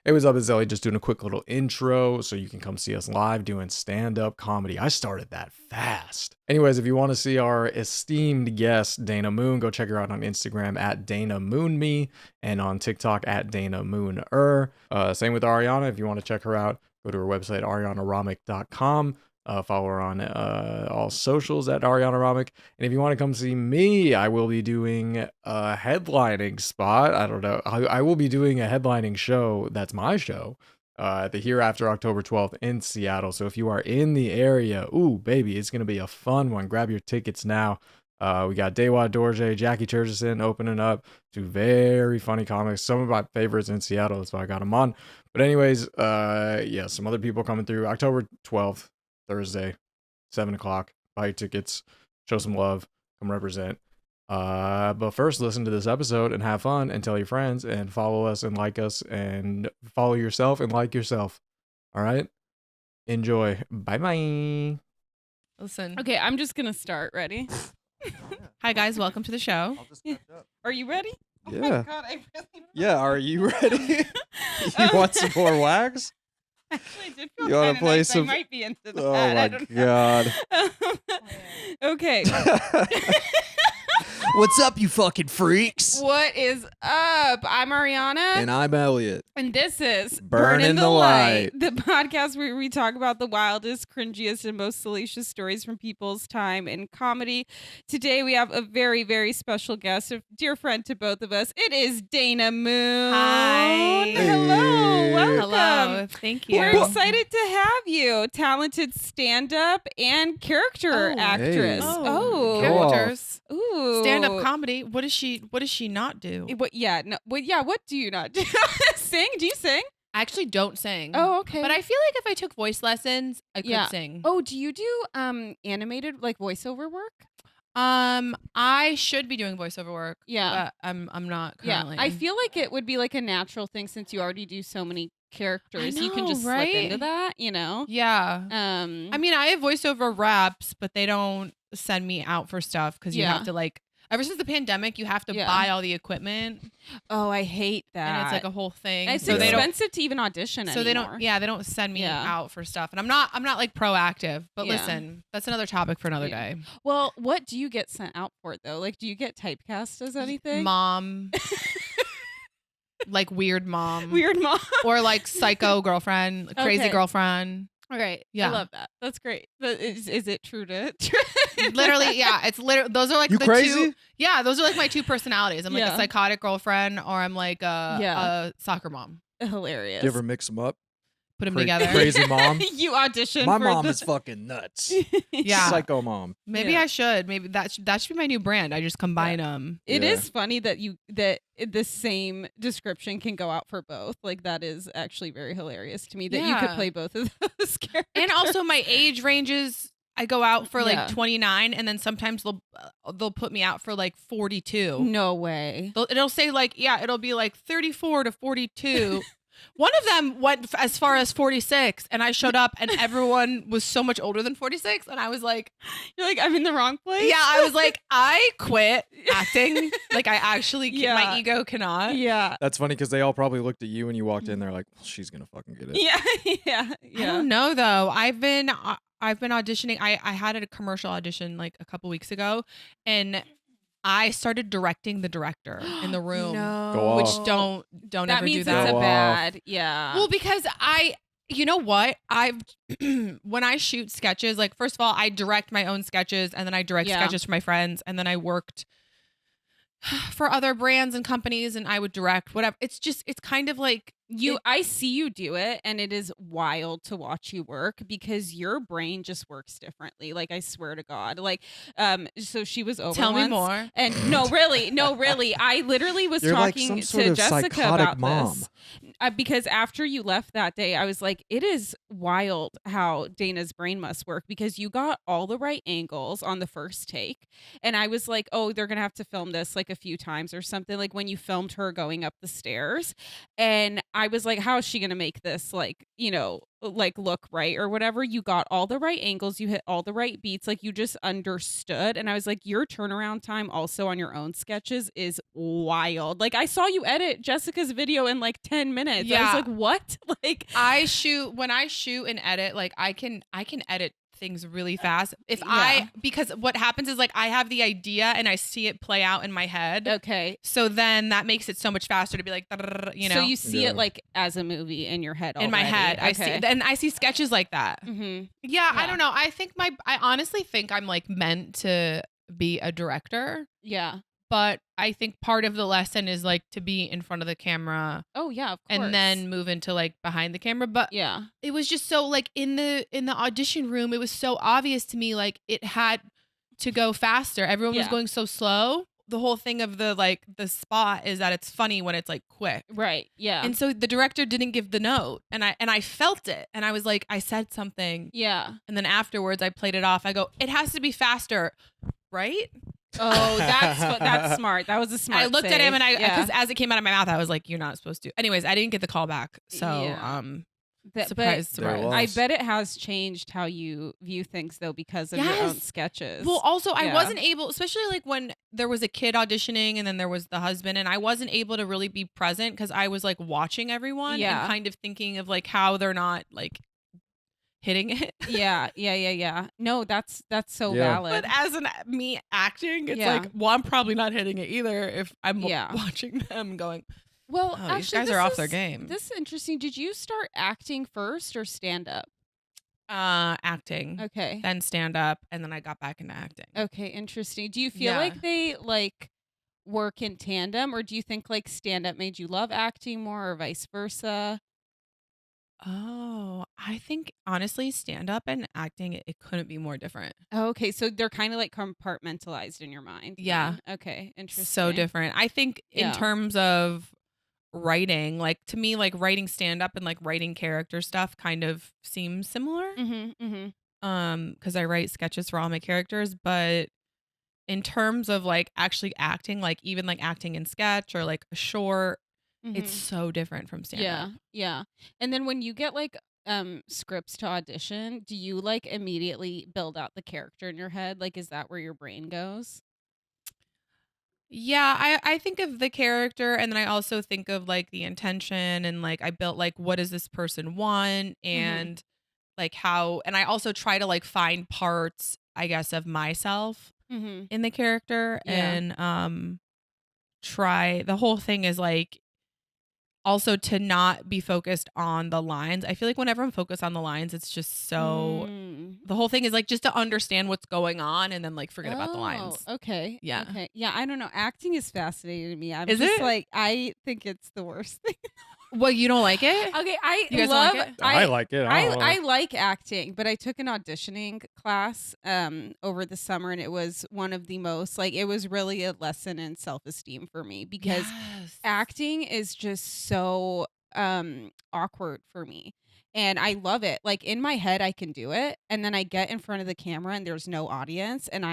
Hey, what's up? It's Elliott, just doing a quick little intro so you can come see us live doing stand-up comedy. I started that fast. Anyways, if you want to see our esteemed guest, Dana Moon, go check her out on Instagram at Dana Moon Me and on TikTok at Dana Mooner. Same with Arijana. If you want to check her out, go to her website, arianaramic.com. Follow her on all socials at Ariana Ramic. And if you want to come see me, I will be doing a headlining spot. I don't know. I will be doing a headlining show. That's my show. At the Hereafter October 12th in Seattle. So if you are in the area, ooh, baby, it's going to be a fun one. Grab your tickets now. We got Dewa Dorje, Jackie Churchison opening up. Two very funny comics. Some of my favorites in Seattle. That's why I got them on. But anyways, yeah, some other people coming through. October 12th. Thursday, 7 o'clock. Buy your tickets, show some love, come represent. But first, listen to this episode and have fun and tell your friends and follow us and like us and follow yourself and like yourself. All right? Enjoy. Bye-bye. Listen. Okay, I'm just going to start. Ready? Hi, guys. Welcome to the show. I'll just catch up. Are you ready? Yeah. Oh my God, I really Yeah, are you ready? You want some more wax? Actually, I did feel You wanna kind of play nice. some- I might be into that. Oh I my don't God. know. Okay. What's up, you fucking freaks? What is up? I'm Ariana. And I'm Elliott. And this is Burnin' the Light. the podcast where we talk about the wildest, cringiest, and most salacious stories from people's time in comedy. Today we have a very, very special guest, a dear friend to both of us. It is Dana Moon. Hi. Hello. Hey. Welcome. Hello. Thank you. We're excited to have you. Talented stand-up and character Oh. actress. Hey. Oh. Go off. Characters. Ooh. Stand-up comedy. What does she not do? What? Yeah. No. What? Yeah. What do you not do? Sing? Do you sing? I actually don't sing. Oh, okay. But I feel like if I took voice lessons, I could Yeah. sing. Oh, do you do animated like voiceover work? I should be doing voiceover work. Yeah. But I'm not currently. Yeah. I feel like it would be like a natural thing since you already do so many characters. You can know, just right? slip into that, you know. Yeah. I I mean, I have voiceover reps, but they don't send me out for stuff because you Yeah. have to like. Ever since the pandemic, you have to Yeah. buy all the equipment, oh, I hate that. and it's like a whole thing. It's so they don't. expensive to even audition So anymore. they don't. Yeah, they don't send me Yeah. out for stuff, and I'm not like proactive. But Yeah. listen, that's another topic for another Yeah. day. Well, what do you get sent out for though? Like, do you get typecast as anything? Mom, like weird mom, Weird mom. or like psycho girlfriend, crazy Okay. girlfriend. All right. Yeah. I love that. That's great. But is it true to? Literally, yeah. It's literally those are like You the crazy? two. Yeah, those are like my two personalities. I'm like Yeah. a psychotic girlfriend, or I'm like Yeah. a soccer mom. Hilarious. You ever mix them up? Put them Cra- together. Crazy mom. You audition. My for mom the- is fucking nuts. Yeah. Psycho mom. Maybe Yeah. I should. Maybe that should be my new brand. I just combine them. It Yeah. is funny that the same description can go out for both. Like that is actually very hilarious to me that you could Yeah. play both of those characters. And also my age ranges. I go out for Yeah. like 29, and then sometimes they'll put me out for like 42. no way. It'll say like, yeah, it'll be like 34 to 42. One of them went as far as 46, and I showed up, and everyone was so much older than 46, and I was like, You're like, I'm in the wrong place. yeah, I was like, I quit acting. Like I actually, Yeah. my ego cannot. Yeah. That's funny because they all probably looked at you when you walked in. They're like, well, she's gonna fucking get it. Yeah. Yeah. I Yeah. don't know though. I've been auditioning. I had a commercial audition like a couple weeks ago, and I started directing the director in the room. No. Go Which off. don't That ever means do that. it's a Go off. bad. Yeah. Well, because you know what? When I shoot sketches, like first of all, I direct my own sketches, and then I direct Yeah. sketches for my friends, and then I worked for other brands and companies, and I would direct whatever. It's kind of like I see you do it, and it is wild to watch you work because your brain just works differently. Like I swear to God. Like, so she was over. Tell me once, more. And no, really. I literally was You're like talking some sort to of Jessica psychotic about mom. this because after you left that day, I was like, it is wild how Dana's brain must work because you got all the right angles on the first take, and I was like, oh, they're gonna have to film this like a few times or something. Like when you filmed her going up the stairs, and I was like, how is she gonna make this like, you know, like look right or whatever. You got all the right angles, you hit all the right beats, like you just understood. And I was like, your turnaround time also on your own sketches is wild. Like I saw you edit Jessica's video in like 10 minutes. I was like, what? Like when I shoot and edit, like I can edit things really fast. Because what happens is like I have the idea and I see it play out in my head. Okay. So then that makes it so much faster to be like, you know. So you see it like as a movie in your head already. In my head. Okay. I see sketches like that. Mm-hmm. Yeah, I don't know. I honestly think I'm like meant to be a director. Yeah. But I think part of the lesson is like to be in front of the camera. Oh yeah, of course. And then move into like behind the camera. But yeah, it was just so like in the audition room, it was so obvious to me like it had to go faster. Everyone was going so slow. The whole thing of the spot is that it's funny when it's like quick. Right. Yeah. And so the director didn't give the note. And I felt it. And I was like, I said something. Yeah. And then afterwards I played it off. I go, it has to be faster. Right? Oh, that's smart. That was a smart. I looked at him and because yeah. as it came out of my mouth, I was like, "You're not supposed to." Anyways, I didn't get the call back, so surprise. I bet it has changed how you view things though because of your own sketches. Well, also I wasn't able, especially like when there was a kid auditioning and then there was the husband, and I wasn't able to really be present because I was like watching everyone and kind of thinking of like how they're not like hitting it. Yeah. No, that's so valid. But as me acting, it's like, well, I'm probably not hitting it either if I'm watching them going, well, oh, actually, these guys are off their game. This is interesting. Did you start acting first or stand up? Acting. Okay. Then stand up, and then I got back into acting. Okay, interesting. Do you feel like they like work in tandem, or do you think like stand up made you love acting more or vice versa? Oh, I think honestly, stand up and acting, it couldn't be more different. Oh, okay, so they're kind of like compartmentalized in your mind. Yeah. Then. Okay, interesting. So different. I think in terms of writing, like to me, like writing stand up and like writing character stuff kind of seems similar. Because I write sketches for all my characters, but in terms of like actually acting, like even like acting in sketch or like a short. It's so different from stand-up. Yeah. And then when you get like scripts to audition, do you like immediately build out the character in your head? Like, is that where your brain goes? Yeah, I think of the character, and then I also think of like the intention, and like I built like what does this person want, and like how, and I also try to like find parts, I guess, of myself in the character, and try, the whole thing is like also to not be focused on the lines. I feel like whenever I'm focused on the lines, it's just so the whole thing is like just to understand what's going on and then like forget about the lines. Okay. Yeah. Okay. Yeah. I don't know. Acting is fascinating to me. I'm is just it? Like, I think it's the worst thing. Well, you don't like it? Okay. You guys don't like it? I like it. I like acting, but I took an auditioning class over the summer, and it was one of the most, like, it was really a lesson in self-esteem for me because acting is just so awkward for me. And I love it. Like in my head, I can do it. And then I get in front of the camera and there's no audience, and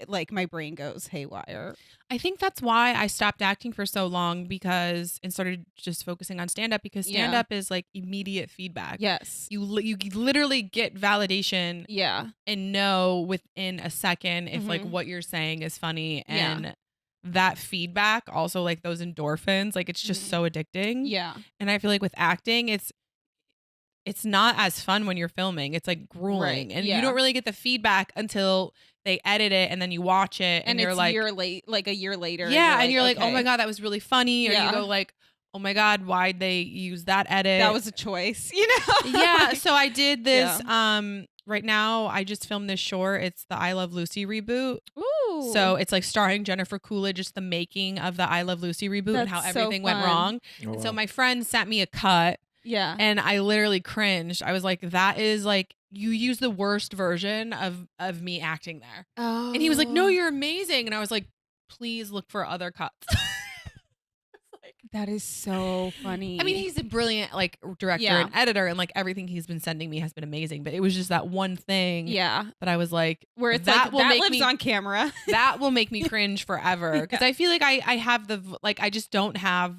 like my brain goes haywire. I think that's why I stopped acting for so long and started just focusing on stand up, because stand up is like immediate feedback. Yes. You literally get validation. Yeah. And know within a second if like what you're saying is funny, and that feedback, also like those endorphins, like it's just so addicting. Yeah. And I feel like with acting, it's not as fun when you're filming. It's like grueling, and you don't really get the feedback until they edit it, and then you watch it, and you're like, a year later. Yeah, and you're like, oh my God, that was really funny. Or you go like, oh my God, why'd they use that edit? That was a choice, you know? Yeah. So I did this. Right now, I just filmed this short. It's the I Love Lucy reboot. Ooh. So it's like starring Jennifer Coolidge, just the making of the I Love Lucy reboot and how everything went wrong. Oh, and so my friend sent me a cut. Yeah. And I literally cringed. I was like, that is like, you use the worst version of me acting there. Oh. And he was like, no, you're amazing. And I was like, please look for other cuts. That is so funny. I mean, he's a brilliant like director and editor, and like everything he's been sending me has been amazing. But it was just that one thing that I was like, where it's that like, will that make lives me, on camera. That will make me cringe forever. Because I feel like I have I just don't have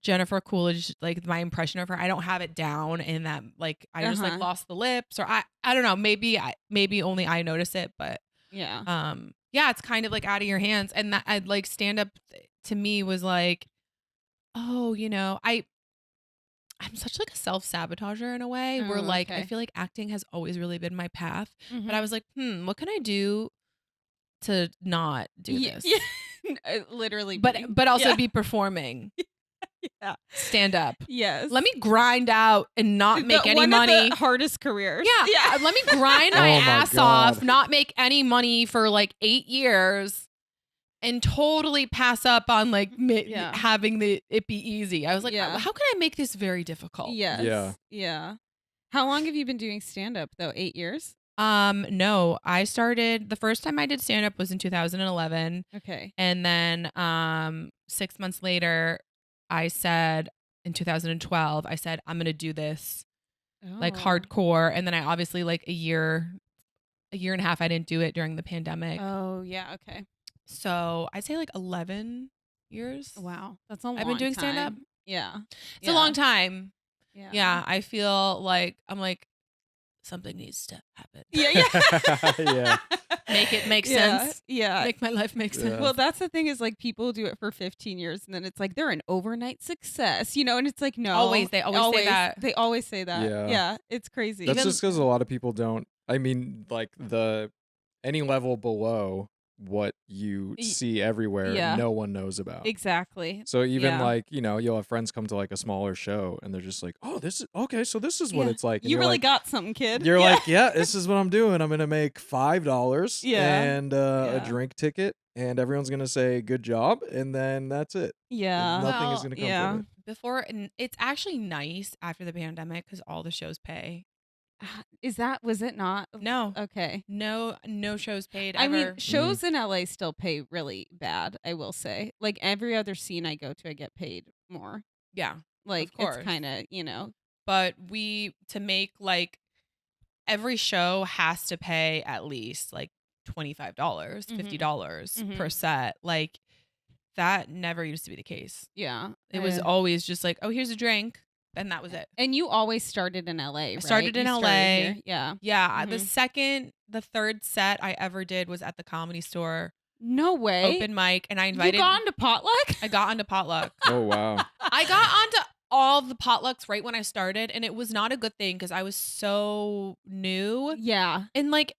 Jennifer Coolidge, like my impression of her, I don't have it down in that, like I just like lost the lips, or I don't know, maybe only I notice it, but Yeah. yeah, it's kind of like out of your hands. And that I'd like stand up to me was like, oh, I'm such like a self-sabotager in a way where Oh, like I okay. feel like acting has always really been my path. But Mhm. I was like, what can I do to not do this? Yeah. Literally. But also yeah. be performing. Yeah. Stand up. Yes. Let me grind out and not make any money. One of the hardest careers. Yeah. Let me grind my Oh my ass God. off, not make any money for like 8 years, and totally pass up on like having it be easy. I was like, Yeah. how can I make this very difficult? Yes. Yeah. Yeah. How long have you been doing stand up though? 8 years? No, I started, the first time I did stand up was in 2011. Okay. And then 6 months later, I said in 2012, I said, I'm going to do this like Oh. hardcore. And then I obviously like a year and a half, I didn't do it during the pandemic. Oh, yeah. Okay. So I'd say like 11 years. Wow. That's a long I've been doing stand up. time. Yeah. It's a long time. Yeah. Yeah. I feel like I'm like, something needs to happen. Yeah. Yeah. Make it make Yeah, sense. Yeah. Make my life make sense. Yeah. Well, that's the thing is like people do it for 15 years and then it's like they're an overnight success, and it's like, no. They always say that. They always say that. Yeah. Yeah. It's crazy. That's just because a lot of people don't. I mean, like any level below what you see everywhere, Yeah. no one knows about. Exactly. So even Yeah. like, you'll have friends come to like a smaller show and they're just like, oh, this is okay. So this is what Yeah. it's like. And You you're really like, got something, kid. You're Yeah. like, yeah, this is what I'm doing. I'm going to make $5 Yeah. and a drink ticket, and everyone's going to say good job. And then that's it. Yeah. And nothing is going to come yeah. from it. Before, and it's actually nice after the pandemic because all the shows pay. Was it not? No, Okay. no shows paid I ever. mean, shows in LA still pay really bad, I will say. Like every other scene I go to, I get paid more. yeah, Like of course. it's kind of, But to make like every show has to pay at least like $25, $50 per set. Like that never used to be the case. yeah. It was always just like, oh, here's a drink. And that was it. And you always started in LA, right? I started in You LA. here. Yeah. Yeah. Mhm. The third set I ever did was at the Comedy Store. No way. Open mic. And I invited. You got onto potluck? I got onto potluck. Oh, wow. I got onto all the potlucks right when I started. And it was not a good thing because I was so new. Yeah. And like,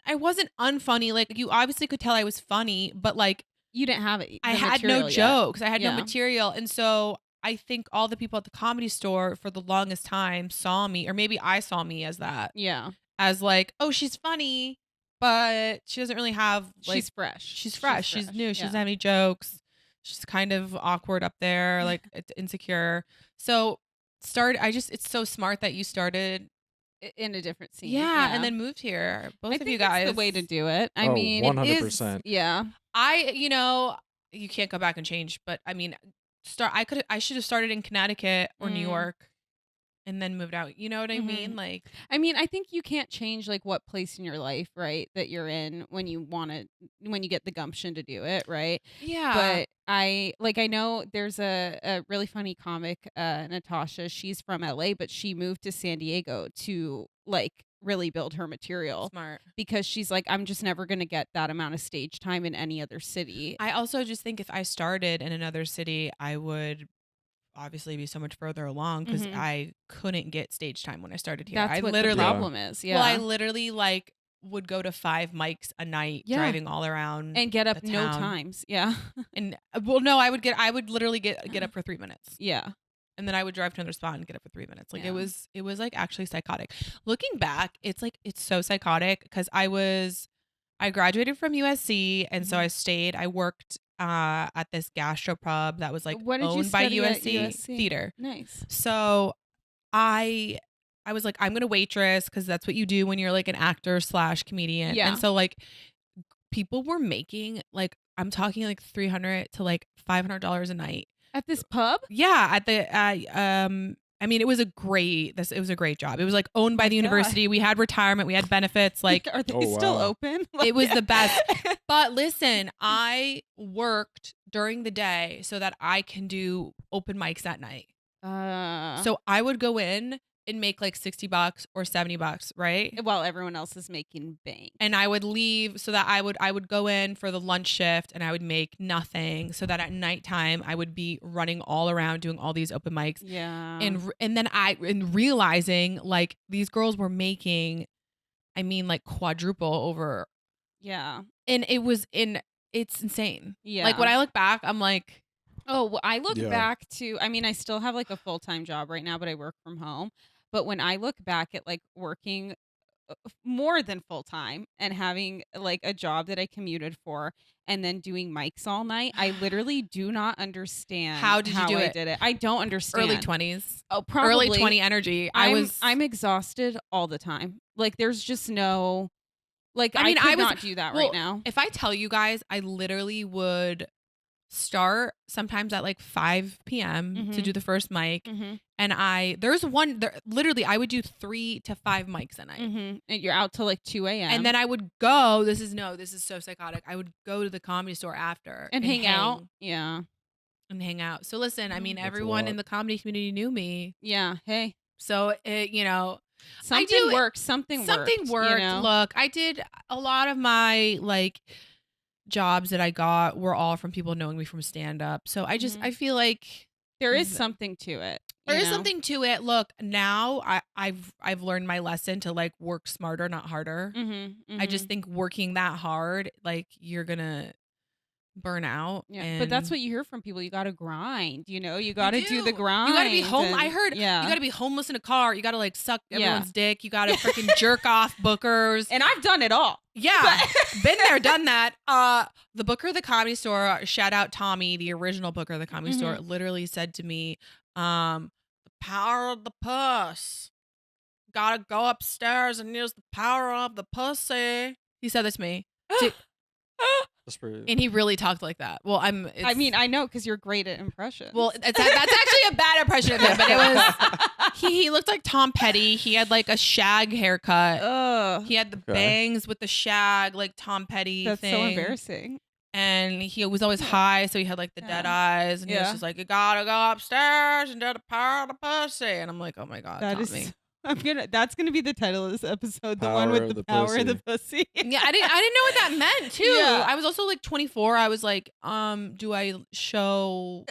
I wasn't unfunny. Like, you obviously could tell I was funny, but like, You didn't have it. I had no jokes. I had no Yeah. material. And so I think all the people at the Comedy Store for the longest time saw me, or maybe I saw me as that, Yeah. as like, oh, she's funny, but she doesn't really have like, She's fresh. she's fresh. She's new. She Yeah. doesn't have any jokes. She's kind of awkward up there, like it's insecure. So it's so smart that you started. In a different scene. Yeah. And then moved here. Both I of think you guys. that's the way to do it. I Oh, mean, 100%. Yeah. You can't go back and change, but I mean, I should have started in Connecticut or New York and then moved out. You know what I mean? Like, I mean, I think you can't change like what place in your life, right, that you're in when you get the gumption to do it, right? yeah. But I know there's a really funny comic, Natasha. She's from LA, but she moved to San Diego to like really build her material Smart. because she's like, I'm just never gonna get that amount of stage time in any other city. I also just think if I started in another city, I would obviously be so much further along because I couldn't get stage time when I started here. That's I what literally, the problem is. Yeah. Well, I literally like would go to 5 mics a night, driving all around and get up the no town. times. Yeah. And well, no, I would literally get up for 3 minutes. Yeah. And then I would drive to another spot and get up for 3 minutes. Like Yeah. it was like actually psychotic. Looking back, it's so psychotic because I graduated from USC and so I stayed. I worked at this gastropub that was like What did you owned by study at USC theater. Nice. So I was like, I'm gonna waitress because that's what you do when you're like an actor / comedian. Yeah. And so like people were making like, I'm talking like $300 to like $500 a night. At this pub? Yeah, I mean, it was a great job. It was like owned by the God. university. We had retirement. We had benefits. Like Are they Oh, still wow. open? it was the best. But listen, I worked during the day so that I can do open mics at night. So I would go in and make like $60 or $70, right? while everyone else is making bank. And I would leave so that I would go in for the lunch shift and I would make nothing so that at nighttime I would be running all around doing all these open mics. Yeah. And then realizing like these girls were making, I mean, like quadruple over. Yeah. And it's insane. Yeah. Like when I look back, I'm like, Oh, well, I look Yeah. back to, I mean, I still have like a full-time job right now, but I work from home. But when I look back at like working more than full-time and having like a job that I commuted for and then doing mics all night, I literally do not understand How did you do I it? did it. I don't understand. early 20s. Oh, probably. Early 20 energy. I'm exhausted all the time. Like there's just no, like I mean, I could I was- not do that well, right now. If I tell you guys, I literally would start sometimes at like 5 p.m. to Mhm. do the first mic. Mm-hmm. And literally I would do 3 to 5 mics a night. Mm-hmm. And you're out till like 2 a.m. And then I would go, this is so psychotic. I would go to the Comedy Store after and hang out. Yeah. and hang out. So listen, I mean, That's a everyone lot. in the comedy community knew me. Yeah. Hey. So it, you know, Something worked. Something worked. you know? Look, I did a lot of my like jobs that I got were all from people knowing me from stand up. So I just Mhm. I feel like There is something to it. there you is know? something to it. Look, now I've learned my lesson to like work smarter, not harder. Mm-hmm. I just think working that hard, like you're gonna burn out. Yeah. But that's and- what you hear from people. You got to grind. You know, you got to do the do. grind. You gotta be home. and- I heard Yeah. you gotta be homeless in a car. You gotta like suck Yeah. everyone's dick. You gotta freaking jerk off bookers. And I've done it all. Yeah, been there, done that. The booker of the Comedy Store, shout out Tommy, the original booker of the Comedy Store, literally said to me, the power of the puss. Gotta go upstairs and use the power of the pussy. He said this to me. That's pretty. And he really talked like that. Well, I mean, I know because you're great at impressions. well, that's actually a bad impression of him, but it was, he looked like Tom Petty. He had like a shag haircut. Ugh, He had the Okay. bangs with the shag, like Tom Petty that's thing. so embarrassing. And he was always high, so he had like the dead eyes, and he was Yeah. just like, "You gotta go upstairs and do the power of the pussy." And I'm like, "Oh my god, That Tommy." is. That's gonna be the title of this episode. The one Power with of the the power of the pussy. Yeah, I didn't know what that meant too. Yeah. I was also like 24. I was like, do I show?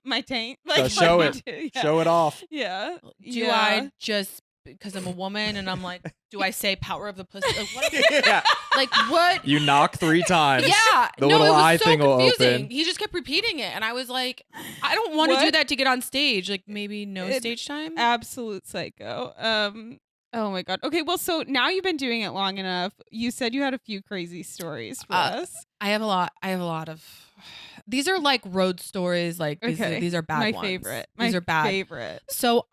My taint. So show what it. you do, Yeah. Show it off. Yeah. Do I just because I'm a woman and I'm like, do I say power of the pussy? Like what? Yeah. Like what? You knock 3 times. Yeah, The no, little it was eye so thing will confusing. open. He just kept repeating it, and I was like, I don't want to do What? that to get on stage. Like maybe no It- stage time. Absolute psycho. Oh my god. Okay, well, so now you've been doing it long enough. You said you had a few crazy stories for us. I have a lot of. These are like road stories. Like Okay. these are bad My ones. favorite. These My are bad. favorite. So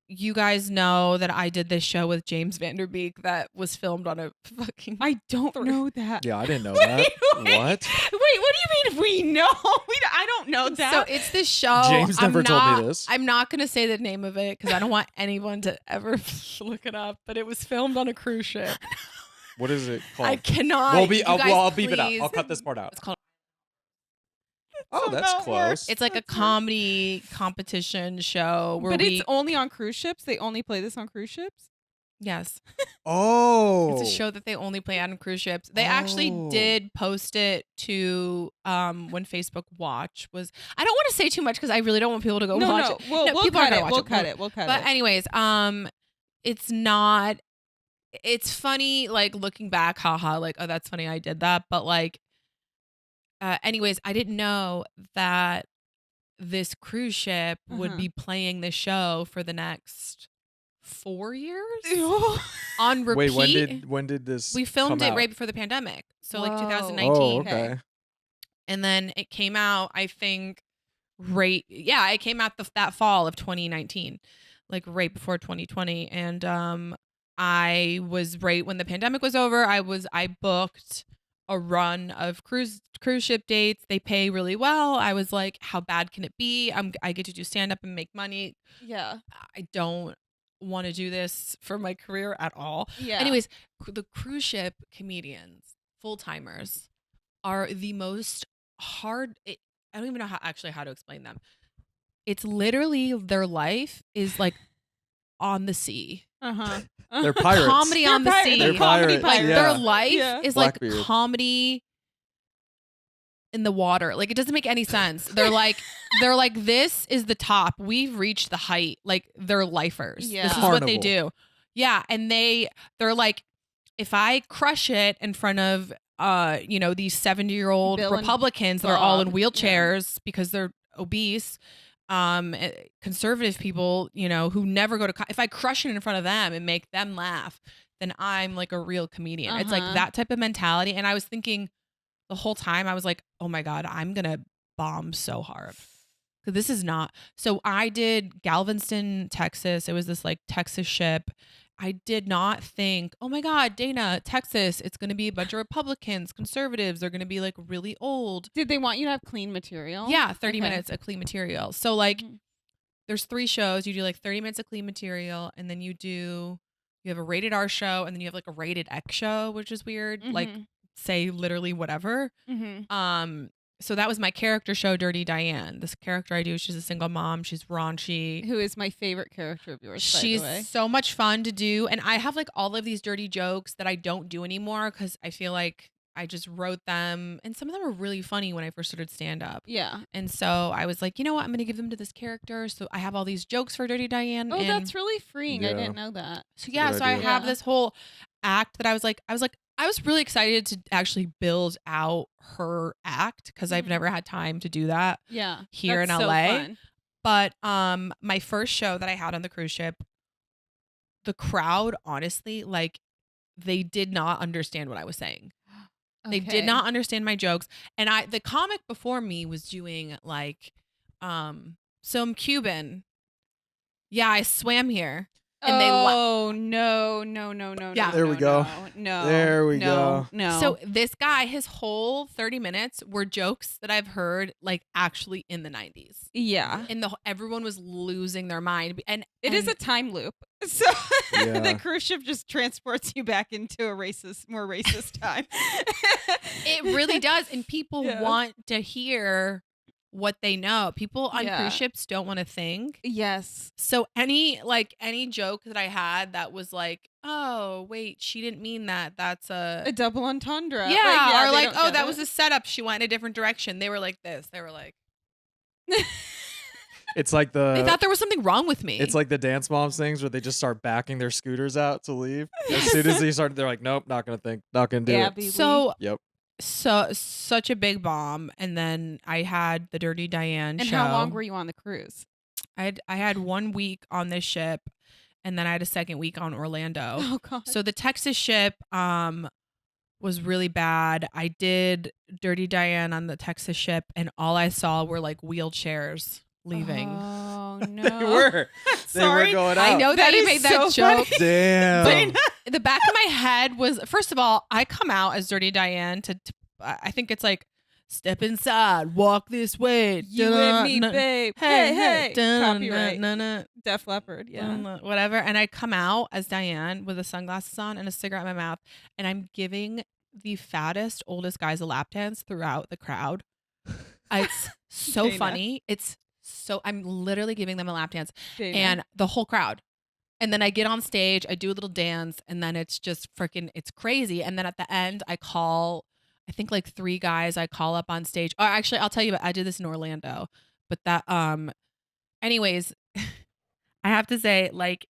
you guys know that I did this show with James Vanderbeek that was filmed on a fucking. I don't know that. Yeah, I didn't know that. Wait. What? Wait, what do you mean we know? I don't know that. So it's this show. James never told me this. I'm not gonna say the name of it because I don't want anyone to ever look it up. But it was filmed on a cruise ship. What is it called? I cannot. We'll be. you I'll, guys, I'll beep it out. please. I'll cut this part out. It's called. Oh, that's not close. work. It's like a comedy competition show where but we. it's only on cruise ships. They only play this on cruise ships. Yes, Oh. it's a show that they only play on cruise ships. They actually Oh. did post it to when Facebook Watch was. I don't want to say too much because I really don't want people to go No, watch no. it. We'll people cut are gonna it. watch We'll it. cut it. We'll cut But it. anyways, it's not. It's funny, like looking back, haha, like oh that's funny, I did that. But like, anyways, I didn't know that this cruise ship would Uh-huh. be playing the show for the next 4 years on repeat. Wait, when did this? we filmed come it out? right before the pandemic, so like Whoa. 2019. Oh, Okay. okay. And then it came out, I think, it came out that fall of 2019, like right before 2020. And I was right when the pandemic was over. I booked a run of cruise ship dates. They pay really well. I was like, how bad can it be? I get to do stand up and make money. Yeah. I don't want to do this for my career at all. Yeah. Anyways, the cruise ship comedians, full timers, are the most hard. I don't even know how to explain them. It's literally their life is like on the sea. Uh-huh. They're pirates. Comedy on the sea. They're pirates. Like Yeah. their life Yeah. is Blackbeard. like comedy in the water. Like it doesn't make any sense. They're like this is the top. We've reached the height. Like they're lifers. Yeah. This is what they Carnival. do. Yeah, and they're like, if I crush it in front of these 70-year-old Bill and Republicans that are all in Bob, wheelchairs because they're obese, conservative people, who never go to if I crush it in front of them and make them laugh, then I'm like a real comedian. It's like that type of mentality. And I was thinking the whole time, I was like, oh my God, I'm gonna bomb so hard. This is not. So I did Galveston, Texas. It was this like Texas ship. I did not think, oh my God, Dana, Texas, it's going to be a bunch of Republicans, conservatives. They're going to be like really old. Did they want you to have clean material? Yeah, 30 Okay. minutes of clean material. So like Mhm. there's 3 shows. You do like 30 minutes of clean material, and then you have a rated R show, and then you have like a rated X show, which is weird. Like Mhm. say literally whatever. Mhm. So that was my character show, Dirty Diane. This character I do, she's a single mom. She's raunchy. Who is my favorite character of yours, by She's the way. so much fun to do. And I have like all of these dirty jokes that I don't do anymore because I feel like I just wrote them. And some of them were really funny when I first started stand up. Yeah. And so I was like, you know what? I'm going to give them to this character. So I have all these jokes for Dirty Diane. Oh, and that's really freeing. I Yeah. didn't know that. so yeah, good so I idea. have Yeah. this whole act that I was really excited to actually build out her act because I've Mhm. never had time to do that Yeah. here That's in so LA. fun. But my first show that I had on the cruise ship, the crowd, honestly, like they did not understand what I was saying. They Okay. did not understand my jokes. And the comic before me was doing like some Cuban. Yeah, I swam here. And they no. Yeah. There we go. No. There we no, go. No. So this guy, his whole 30 minutes were jokes that I've heard like actually in the 90s. yeah. And everyone was losing their mind. And It is and a time loop. So Yeah. the cruise ship just transports you back into a more racist time. it really does. And people Yeah. want to hear what they know. People on Yeah. cruise ships don't want to think. Yes. So any joke that I had that was like, oh wait, she didn't mean that. That's A double entendre. yeah, or they like, don't oh, get that it. was a setup. She went in a different direction. They were like this. They were like, It's like they thought there was something wrong with me. It's like the Dance Moms things where they just start backing their scooters out to leave. As soon as they start, they're like, nope, not gonna do it. Gabby so. Yep. So such a big bomb, and then I had the Dirty Diane And show. how long were you on the cruise? I had 1 week on this ship, and then I had a second week on Orlando. Oh God. So the Texas ship was really bad. I did Dirty Diane on the Texas ship, and all I saw were like wheelchairs leaving. Oh They no. were. They were Sorry. going out. I know that That you is made that so joke. funny. Damn. The back of my head was, first of all, I come out as Dirty Diane to I think it's like, step inside, walk this way. You and me, babe. Hey. Copyright. Def Leppard. Yeah. Whatever. And I come out as Diane with the sunglasses on and a cigarette in my mouth, and I'm giving the fattest, oldest guys a lap dance throughout the crowd. It's so Dana. funny. I'm literally giving them a lap dance, Dana. and the whole crowd. And then I get on stage, I do a little dance, and then it's just freaking, it's crazy. And then at the end, I think like 3 guys I call up on stage. Or actually, I'll tell you, I did this in Orlando. But that, anyways, I have to say, like,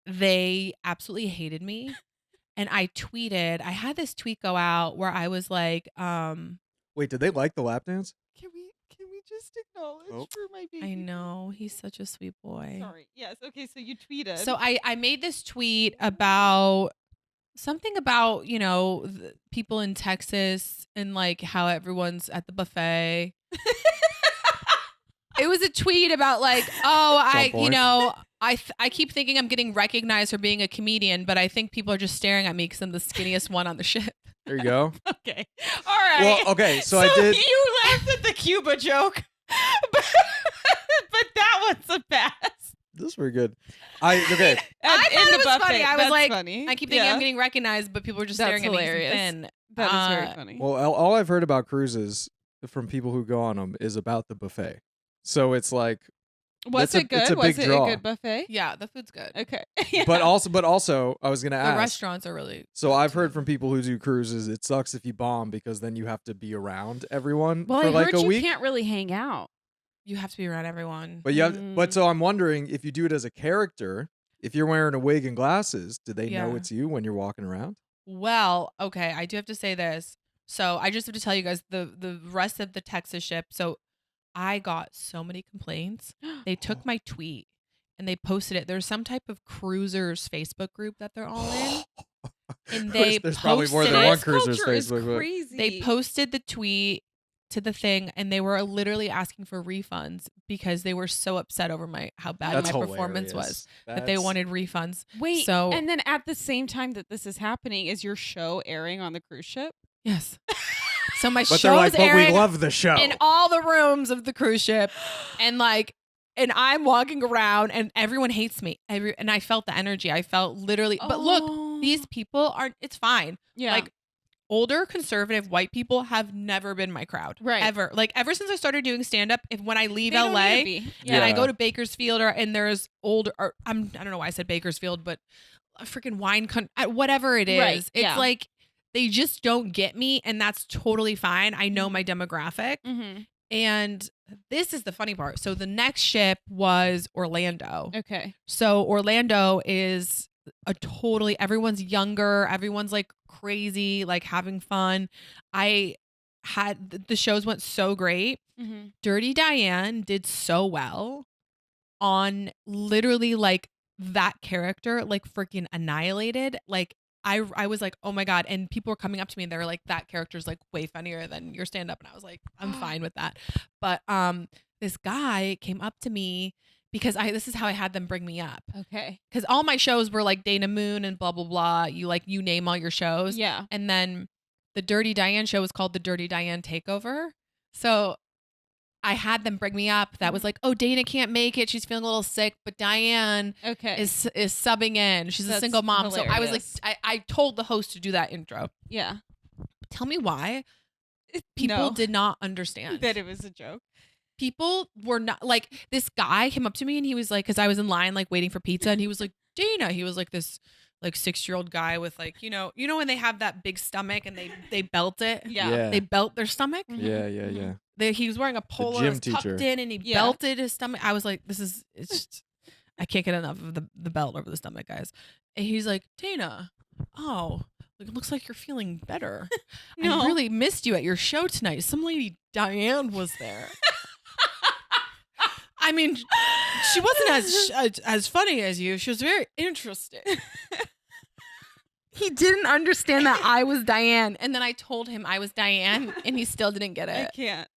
they absolutely hated me. And I had this tweet go out where I was like, Wait, did they like the lap dance? Can we just acknowledge Oh. for my baby? I know, he's such a sweet boy. Sorry. Yes. Okay. So you tweeted. So I made this tweet about something about, the people in Texas and like how everyone's at the buffet. It was a tweet about like, oh, Some point. I keep thinking I'm getting recognized for being a comedian, but I think people are just staring at me because I'm the skinniest one on the ship. There you go. Okay. All right. Well, okay, so I did. You laughed at the Cuba joke, but that one's a pass. This is pretty good. Okay. I thought it was funny. I was That's like, funny. I keep thinking Yeah. I'm getting recognized, but people are just That's staring at me 'cause I'm hilarious. thin. That is very funny. Well, all I've heard about cruises from people who go on them is about the buffet. So it's like, Was it good? it's a Was big it draw. a good buffet? Yeah, the food's good. Okay. but also, I was gonna The ask. restaurants are really. So I've heard from people who do cruises, it sucks if you bomb because then you have to be around everyone Well, for I like heard a you week. can't really hang out. You have to be around everyone. But but so I'm wondering if you do it as a character, if you're wearing a wig and glasses, do they know Yeah. it's you when you're walking around? Well, okay, I do have to say this. So I just have to tell you guys the rest of the Texas ship. So I got so many complaints. They took my tweet and they posted it. There's some type of cruisers Facebook group that they're all in. And they There's probably more posted than it. one This cruiser's culture is Facebook group. crazy. They posted the tweet to the thing and they were literally asking for refunds because they were so upset over how bad That's my performance hilarious. was that they That's- wanted refunds. Wait, So- and then at the same time that this is happening, is your show airing on the cruise ship? Yes. So my But they're show's like, but we airing love the show. in all the rooms of the cruise ship, and I'm walking around and everyone hates me. And I felt the energy. I felt literally. But look, these people aren't. It's fine. Yeah. Like older conservative white people have never been my crowd. Right. Ever. Like ever since I started doing stand up, when I leave They don't LA. need to be. And I Yeah. go to Bakersfield and there's older, I don't know why I said Bakersfield, but a freaking wine, whatever it is. Right, It's yeah. like they just don't get me. And that's totally fine. I know my demographic. Mm-hmm. And this is the funny part. So the next ship was Orlando. Okay. So Orlando is everyone's younger. Everyone's like crazy, like having fun. The shows went so great. Mm-hmm. Dirty Diane did so well on literally like that character, like freaking annihilated. Like I was like, oh my God. And people were coming up to me and they were like, that character's like way funnier than your stand up. And I was like, I'm fine with that. But this guy came up to me because this is how I had them bring me up. Okay. Because all my shows were like Dana Moon and blah, blah, blah. You name all your shows. Yeah. And then the Dirty Diane show was called the Dirty Diane Takeover. So I had them bring me up. That was like, oh, Dana can't make it. She's feeling a little sick, but Diane Okay. is subbing in. She's a That's single mom. So I was like, hilarious. I told the host to do that intro. Yeah. Tell me why people No. did not understand. That it was a joke. People were not like, this guy came up to me and he was like, because I was in line like waiting for pizza, and he was like, Dana. He was like this like 6-year-old guy with like, you know when they have that big stomach and they belt it. Yeah. They belt their stomach. Mhm. Yeah. He was wearing a polo, gym it was tucked teacher. in, and he Yeah. belted his stomach. I was like, it's just, I can't get enough of the belt over the stomach, guys. And he's like, Dana, oh, it looks like you're feeling better. No. I really missed you at your show tonight. Some lady, Diane, was there. I mean, she wasn't as funny as you. She was very interesting. He didn't understand that I was Diane. And then I told him I was Diane, and he still didn't get it.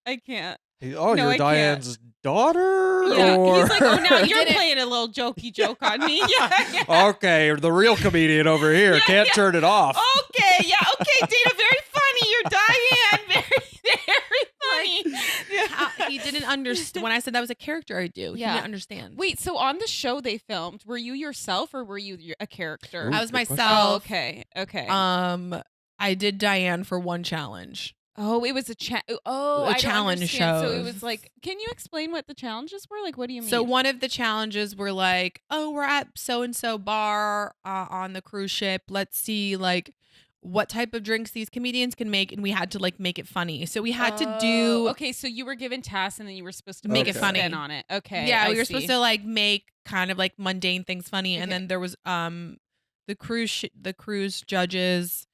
I can't. Oh, No, you're I can't. Diane's daughter? Yeah. Or... He's like, oh, now He you're didn't. playing a little jokey joke on me. Yeah. Okay, the real comedian over here. Can't turn it off. Okay. Yeah. Okay, Dana, very funny. You're Diane. Very funny. He didn't understand. When I said that was a character I do, he Yeah. didn't understand. Wait, so on the show they filmed, were you yourself or were you a character? Ooh, I was good question. myself. Oh, okay. Okay. I did Diane for one challenge. Oh, it was a A challenge show. So it show. was like, can you explain what the challenges were? Like, what do you mean? So one of the challenges were like, oh, we're at so and so bar on the cruise ship. Let's see like what type of drinks these comedians can make, and we had to like make it funny. So we had to do Okay, so you were given tasks and then you were supposed to Make it a funny. spin on it. Okay. yeah, I we were see. supposed to like make kind of like mundane things funny, and Okay. then there was the cruise judges.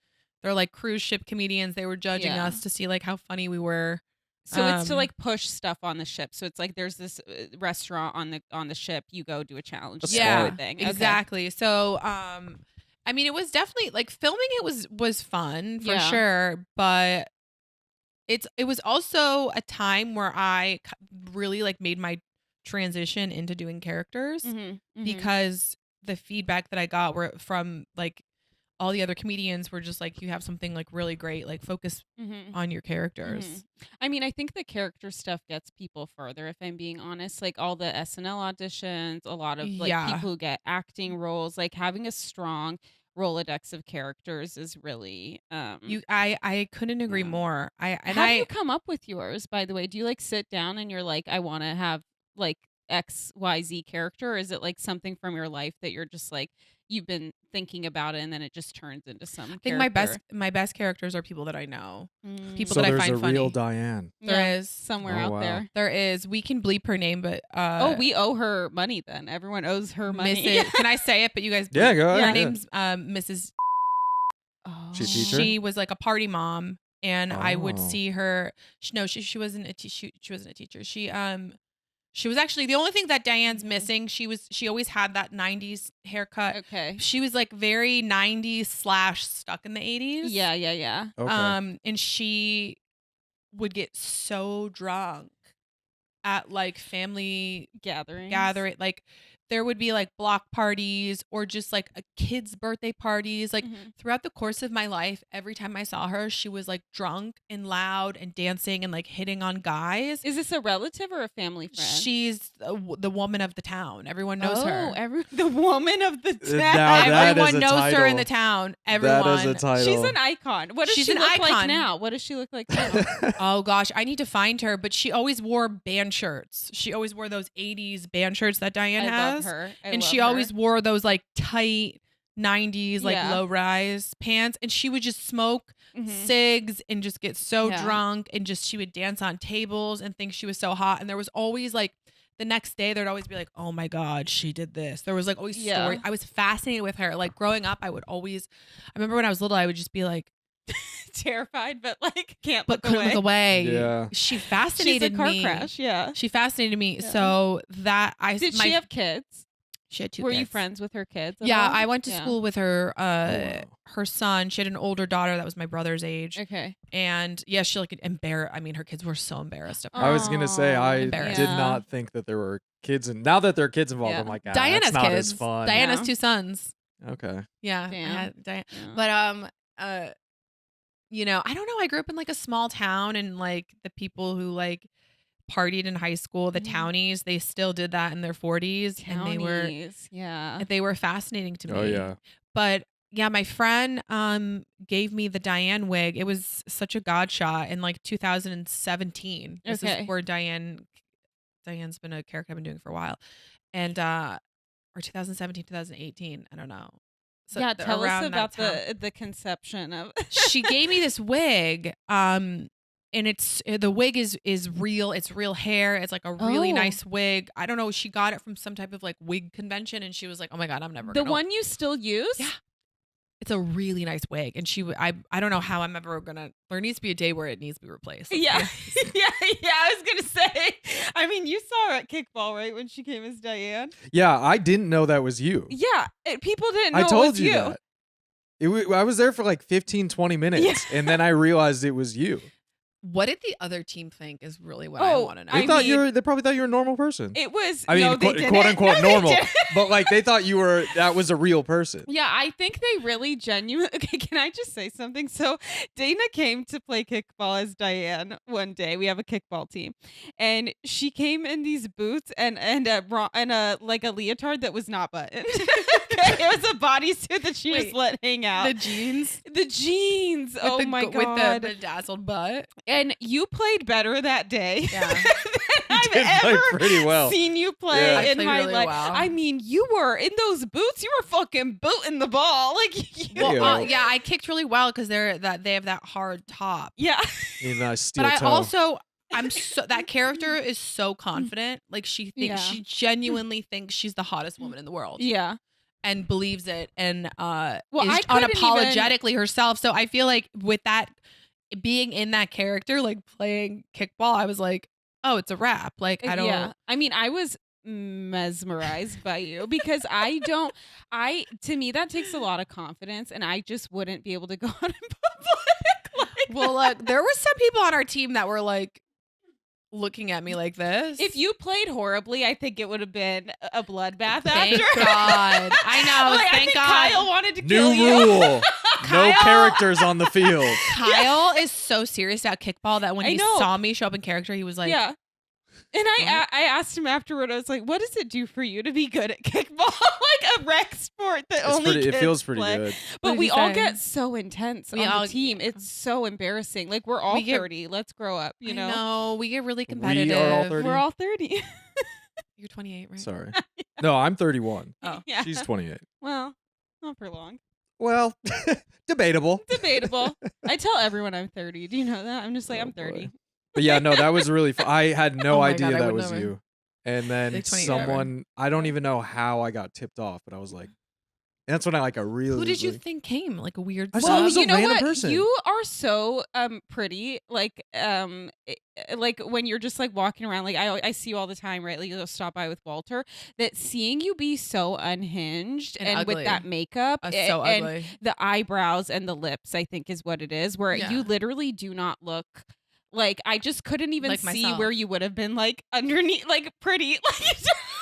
They're like cruise ship comedians. They were judging Yeah. us to see like how funny we were. So it's to um, like push stuff on the ship. So it's like there's this restaurant on the ship. You go do a challenge. That's sort yeah, of thing. Okay. exactly. So I mean, it was definitely like filming it was fun for Yeah. sure, but it was also a time where I really like made my transition into doing characters Mm-hmm. because the feedback that I got were from like all the other comedians were just like, you have something like really great, like focus Mm-hmm. on your characters. I mean, I think the character stuff gets people further, if I'm being honest. Like all the SNL auditions, a lot of like Yeah. people who get acting roles, like having a strong Rolodex of characters is really I couldn't agree Yeah. more. How do you come up with yours, by the way? Do you like sit down and you're like, I want to have like XYZ character, or is it like something from your life that you're just like you've been thinking about it and then it just turns into some I think my best characters are people that I know. People So that I there's find a funny. real Diane. There is. somewhere Oh, out wow. there. There is. We can bleep her name, but We owe her money then. Everyone owes her money. Can I say it? But you guys, Yeah, go ahead. Her Yeah. name's Mrs. Oh. She a teacher? She was like a party mom, and I would Oh. see her. She wasn't a she wasn't a teacher. She was actually the only thing that Diane's missing. She always had that 90s haircut. Okay. She was like very 90s / stuck in the 80s. Yeah. Okay. And she would get so drunk at like family Gathering. like there would be like block parties or just like a kid's birthday parties. Like throughout the course of my life, every time I saw her, she was like drunk and loud and dancing and like hitting on guys. Is this a relative or a family friend? She's the woman of the town. Everyone knows her. The woman of the town. Now that is Everyone a knows her in title. the town. Everyone. That is a title. She's an icon. What does She's she an look like icon. now? What does she look like now? Oh gosh, I need to find her. But she always wore band shirts. She always wore those 80s band shirts that Diane I has. love her. And she always wore those like tight 90s like Yeah. low rise pants, and she would just smoke cigs and just get so Yeah. drunk, and just she would dance on tables and think she was so hot. And there was always like the next day there'd always be like, oh my god, she did this. There was like always Yeah. story. I was fascinated with her. Like growing up, I remember when I was little, I would just be like terrified, but like can't but look couldn't away. look away. Yeah. She She's a fascinated car me. crash. Yeah. She fascinated me. Yeah. So that Did she have kids? she had 2 Were kids. you friends with her kids? at Yeah, all? I went to Yeah. school with her wow. her son. She had an older daughter that was my brother's age. Okay. And yeah, she like embarrassed. I mean, her kids were so embarrassed of her. I was gonna say Aw, I embarrassed. did yeah. not think that there were kids, and now that there are kids involved, Yeah. I'm like, Diana's that's not kids. as fun. Diane has Yeah. 2 sons. Okay. Yeah, I Damn. had Diane. Yeah. But you know, I don't know. I grew up in like a small town, and like the people who like partied in high school, the Mhm. townies, they still did that in their 40s, and Townies. Yeah. they were fascinating to me. Oh yeah. But yeah, my friend gave me the Diane wig. It was such a god shot in like 2017. This Okay. is where Diane's been a character I've been doing for a while. And or 2017, 2018, I don't know. So Yeah, tell us around about that time. the conception of She gave me this wig and the wig is real. It's real hair. It's like a really Oh. nice wig. I don't know, she got it from some type of like wig convention, and she was like, oh my god, I'm never the gonna one you still use? Yeah. It's a really nice wig, and I don't know how I'm ever gonna. There needs to be a day where it needs to be replaced. Let's Yeah. be honest. yeah. I was gonna say. I mean, you saw her at Kickball, right, when she came as Diane? Yeah, I didn't know that was you. Yeah. People didn't know I it told was you that. I was there for like 15, 20 minutes, and then I realized it was you. What did the other team think is really what I Oh, want to know. They I thought mean- they probably thought you were a normal person. It was. I mean, no, they quote, didn't. quote unquote No, they normal, didn't. but like they thought that was a real person. Yeah, I think they really genuinely. Okay, can I just say something? So Dana came to play kickball as Diane one day. We have a kickball team, and she came in these boots and a like a leotard that was not buttoned. Okay, it was a bodysuit that she Wait, just let hang out. the jeans. The jeans. With Oh the, my with god! the bedazzled butt. And you played better that day. Yeah. than I've did play ever pretty well. seen you play Yeah. I in played my really life. well. I mean, you were in those boots. You were fucking booting the ball. Like, you, Well, Yeah. yeah, I kicked really well because they have that hard top. yeah. In steel But I toe. also that character is so confident. Like she Yeah. genuinely thinks she's the hottest woman in the world. Yeah. And believes it, and is I couldn't unapologetically herself. So I feel like with that being in that character, like playing kickball, I was like, oh, it's a wrap. Like I don't. Yeah. I mean, I was mesmerized by you because to me that takes a lot of confidence, and I just wouldn't be able to go out in public. Like Well, there were some people on our team that were like, looking at me like this. If you played horribly, I think it would have been a bloodbath Thank after. God. I know. Like, I thank think God. Kyle wanted to New kill you. rule. No Kyle- characters on the field. Kyle is so serious about kickball that when I he know. saw me show up in character, he was like, Yeah. And I asked him afterward, I was like, what does it do for you to be good at kickball? Like a rec sport that only It kids feels pretty play. good. But did we he all say? get so intense We on all- the team. It's so embarrassing. Like we're all We get- 30. Let's grow up, you know? No, we get really We competitive. are all 30. We're all 30. You're 28, right? Sorry. No, I'm 31. Oh. Yeah. She's 28. Well, not for long. Well, debatable. Debatable. I tell everyone I'm 30. Do you know that? I'm just like, Oh, I'm 30. boy. But yeah, no, that was really fun. I had no Oh my idea God, I that would was never. you. And then Like 28 someone, I don't even know how I got tipped off, but I was like, and that's when I really. Who did you really- think came? Like a weird I saw sub? it was a you know random what? person. You are so pretty. Like when you're just like walking around, like I see you all the time, right? Like you'll stop by with Walter. That seeing you be so unhinged And and ugly. with that makeup So and ugly. the eyebrows and the lips, I think is what it is. Where Yeah. you literally do not look. Like I just couldn't even Like see myself. where you would have been like underneath, like pretty.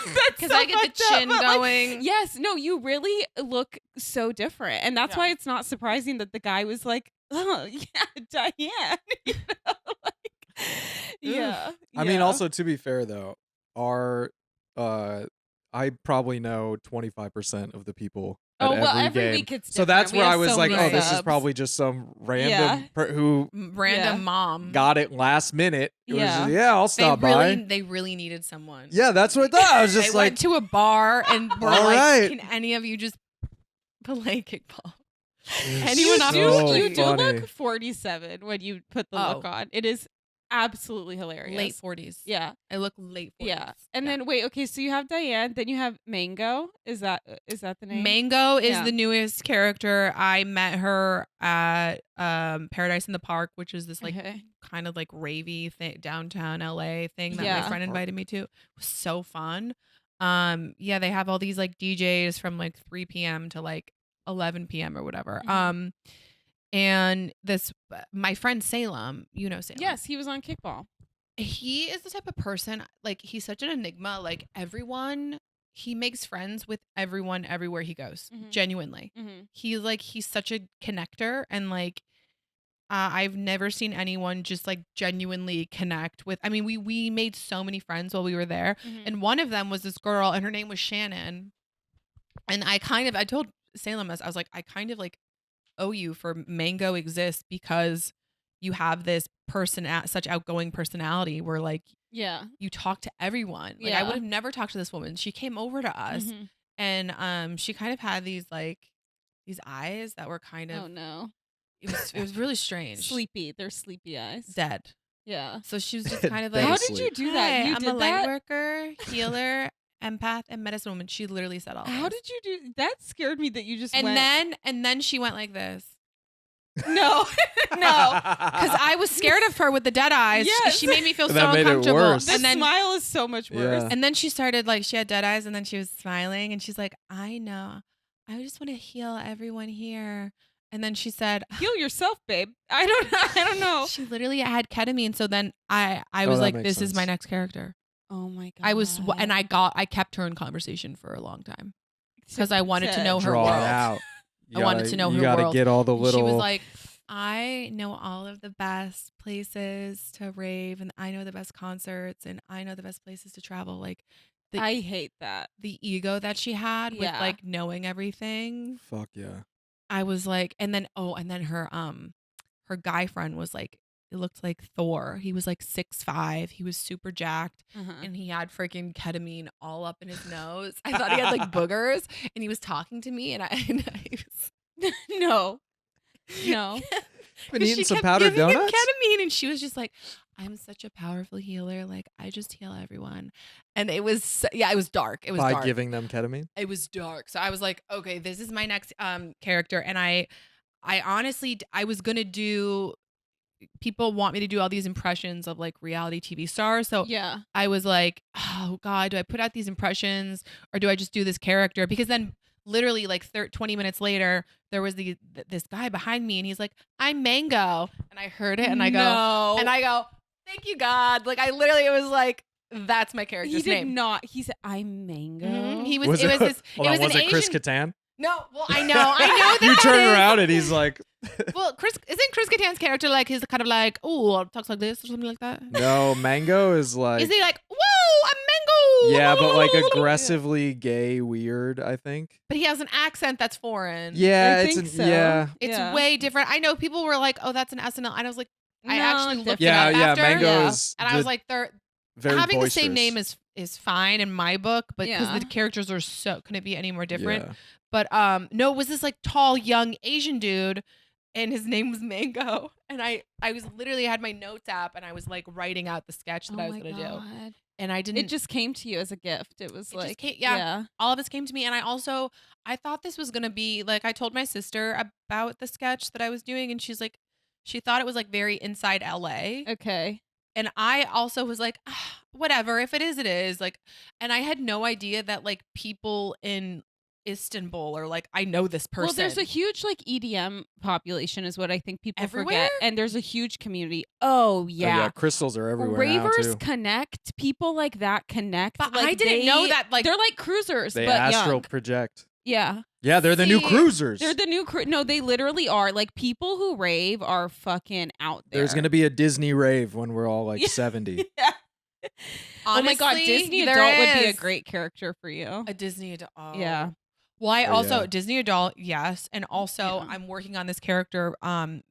Like that's Because so I get the fucked up, chin but, like, going. yes, no, you really look so different, and that's Yeah. why it's not surprising that the guy was like, "Oh yeah, Diane," you know, like, yeah. I mean, yeah. also to be fair though, I probably know 25% of the people. At Oh, well, every every game. week it's so different. that's We where have I was so like, many oh, this is subs. probably just some random Yeah. who Random Yeah. mom. got it last minute. It was Yeah. just, yeah, I'll stop by. They really needed someone. Yeah, that's what I thought. I was just They like, went to a bar and were All like, right. "Can any of you just play kickball?" it's anyone you off do, the so you do funny. look 47 when you put the look Oh. on. It is absolutely hilarious. Late 40s. Yeah, I look late 40s. yeah. And then wait, okay, so you have Diane, then you have Mango. Is that the name? Mango is Yeah. the newest character. I met her at Paradise in the Park, which is this like Okay. kind of like ravey downtown LA thing that Yeah. my friend invited me to. It was so fun. Yeah, they have all these like DJs from like 3 p.m. to like 11 p.m. or whatever. Mhm. And this my friend Salem, you know Salem. Yes, he was on Kickball. He is the type of person, like he's such an enigma. Like he makes friends with everyone everywhere he goes. Mhm. Genuinely. Mm-hmm. He's such a connector, and like I've never seen anyone just like genuinely connect with. I mean, we made so many friends while we were there, and one of them was this girl, and her name was Shannon. And I told Salem this, I was like, I kind of like owe you for Mango exists because you have this such outgoing personality where like Yeah. you talk to everyone. Like I Yeah. would have never talked to this woman. She came over to us, Mhm. and she kind of had these eyes that were kind of Oh no. it was really strange. Sleepy. They're sleepy eyes. Dead. Yeah. So she was just kind of like, Dead How asleep. did you do that? "Hi, You I'm did a light that? worker, healer, empath, and medicine woman." She literally said all How this. did you do that? Scared me that you just and went. then she went like this. No. No. Because I was scared of her with the dead eyes. Yes. She made me feel And so that made it uncomfortable. worse. The And then smile is so much worse. Yeah. and then she started like she had dead eyes, and then she was smiling, and she's like, "I know. I just want to heal everyone here." And then she said, Heal yourself, babe. I don't know. she literally had ketamine. So then I Oh, was that like, makes this is my sense. next character. Oh my god. I was, and I kept her in conversation for a long time because I wanted to know her Draw world. it out. I wanted to know You her gotta world. get all the And little. she was like, I know all of the best places to rave, and I know the best concerts, and I know the best places to travel. Like the I hate that. the ego that she had with Yeah. like knowing everything. Fuck yeah. I was like, and then her guy friend was like, it looked like Thor. He was like 6'5". He was super jacked, Uh-huh. and he had freaking ketamine all up in his nose. I thought he had like boogers, and he was talking to me, and I was No. No. Been 'cause eating she some kept powdered giving him donuts? ketamine, and she was just like, "I'm such a powerful healer. Like I just heal everyone." And it was it was dark. It was By dark. giving them ketamine? It was dark. So I was like, okay, this is my next character, and I honestly I was gonna do. People want me to do all these impressions of like reality TV stars, so Yeah. I was like, oh God, do I put out these impressions or do I just do this character? Because then literally like 20 minutes later, there was this guy behind me, and he's like, "I'm Mango." And I heard it, and I go, No. and I go, Thank you, God. Like I literally, it was like that's my character's He did name. not. He said, "I'm Mango." He was. It was this. Hold it on, was an it Chris Asian. Kattan? No, well, I know that. You that turn is- around and he's like, Well, isn't Chris Kattan's character like he's kind of like, oh, talks like this or something like that? no, Mango is like, Is he like, whoa, I'm Mango? yeah, but like aggressively gay, weird, I think. But he has an accent that's foreign. Yeah, I it's think so. yeah. It's Yeah. way different. I know people were like, oh, that's an SNL. And I was like, I No, actually looked different. it up Yeah, after. Mango Yeah. is And I was like, they're very having boisterous. the same name is fine in my book, but because Yeah. the characters are so couldn't it be any more different? Yeah. But no, it was this like tall young Asian dude, and his name was Mango. And I was literally had my notes app, and I was like writing out the sketch that I was gonna do, and I didn't. It just came to you as a gift. It was It just like, came- yeah. All of this came to me, and I thought this was gonna be like I told my sister about the sketch that I was doing, and she's like, she thought it was like very inside LA. Okay. And I also was like, whatever, if it is like, and I had no idea that like people in Istanbul are like, I know this person. Well, there's a huge like EDM population, is what I think people Everywhere? forget, and there's a huge community. Oh Oh, yeah. crystals are everywhere now Ravers too. connect. People like that connect. But like I didn't know that, like- they're like cruisers, They but astral young. project. Yeah, Yeah, they're the new See, cruisers. they're the new No, they literally are. Like people who rave are fucking out there. There's gonna be a Disney rave when we're all like Yeah. 70. Yeah. Oh my god, Honestly, Disney there adult would be a is great character for you. a Disney adult. Oh. Yeah. Well, I Oh, also yeah. Disney adult, yes, and also Yeah. I'm working on this character.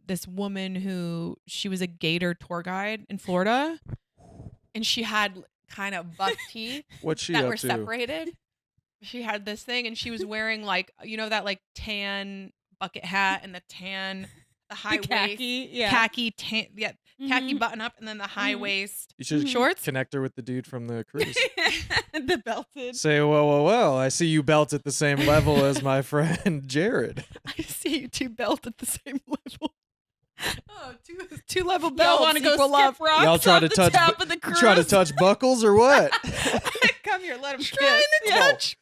This woman who she was a gator tour guide in Florida, and she had kind of buck teeth What's she that up were to? separated. She had this thing, and she was wearing like that like tan bucket hat and the high The waist khaki, yeah. khaki tan khaki Mhm. button up, and then the high Mhm. waist You should shorts. connect her with the dude from the cruise. The belted. Say, well, I see you belt at the same level as my friend Jared. I see you two belt at the same level. Oh, two level Y'all belts. want to go equal skip up. rocks Y'all try off to the touch top bu- of the You cruise? try to touch buckles or what? Come here, let him Trying kiss. to touch.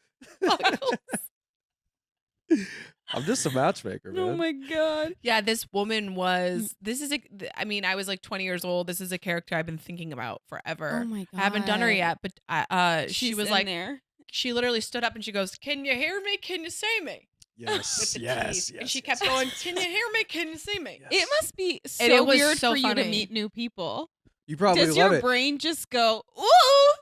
I'm just a matchmaker, man. Oh my god. Yeah, this woman was. This is I mean, I was like 20 years old. This is a character I've been thinking about forever. Oh my god. I haven't done her yet, but she She's was in like, there. she literally stood up and she goes, "Can you hear me? Can you see me?" With Yes, the yes, teeth. yes. And she yes, kept going, "Can you hear me? Can you see me?" It must be so it was weird so for you to funny. meet new people. You probably Does love your it. brain just go, ooh?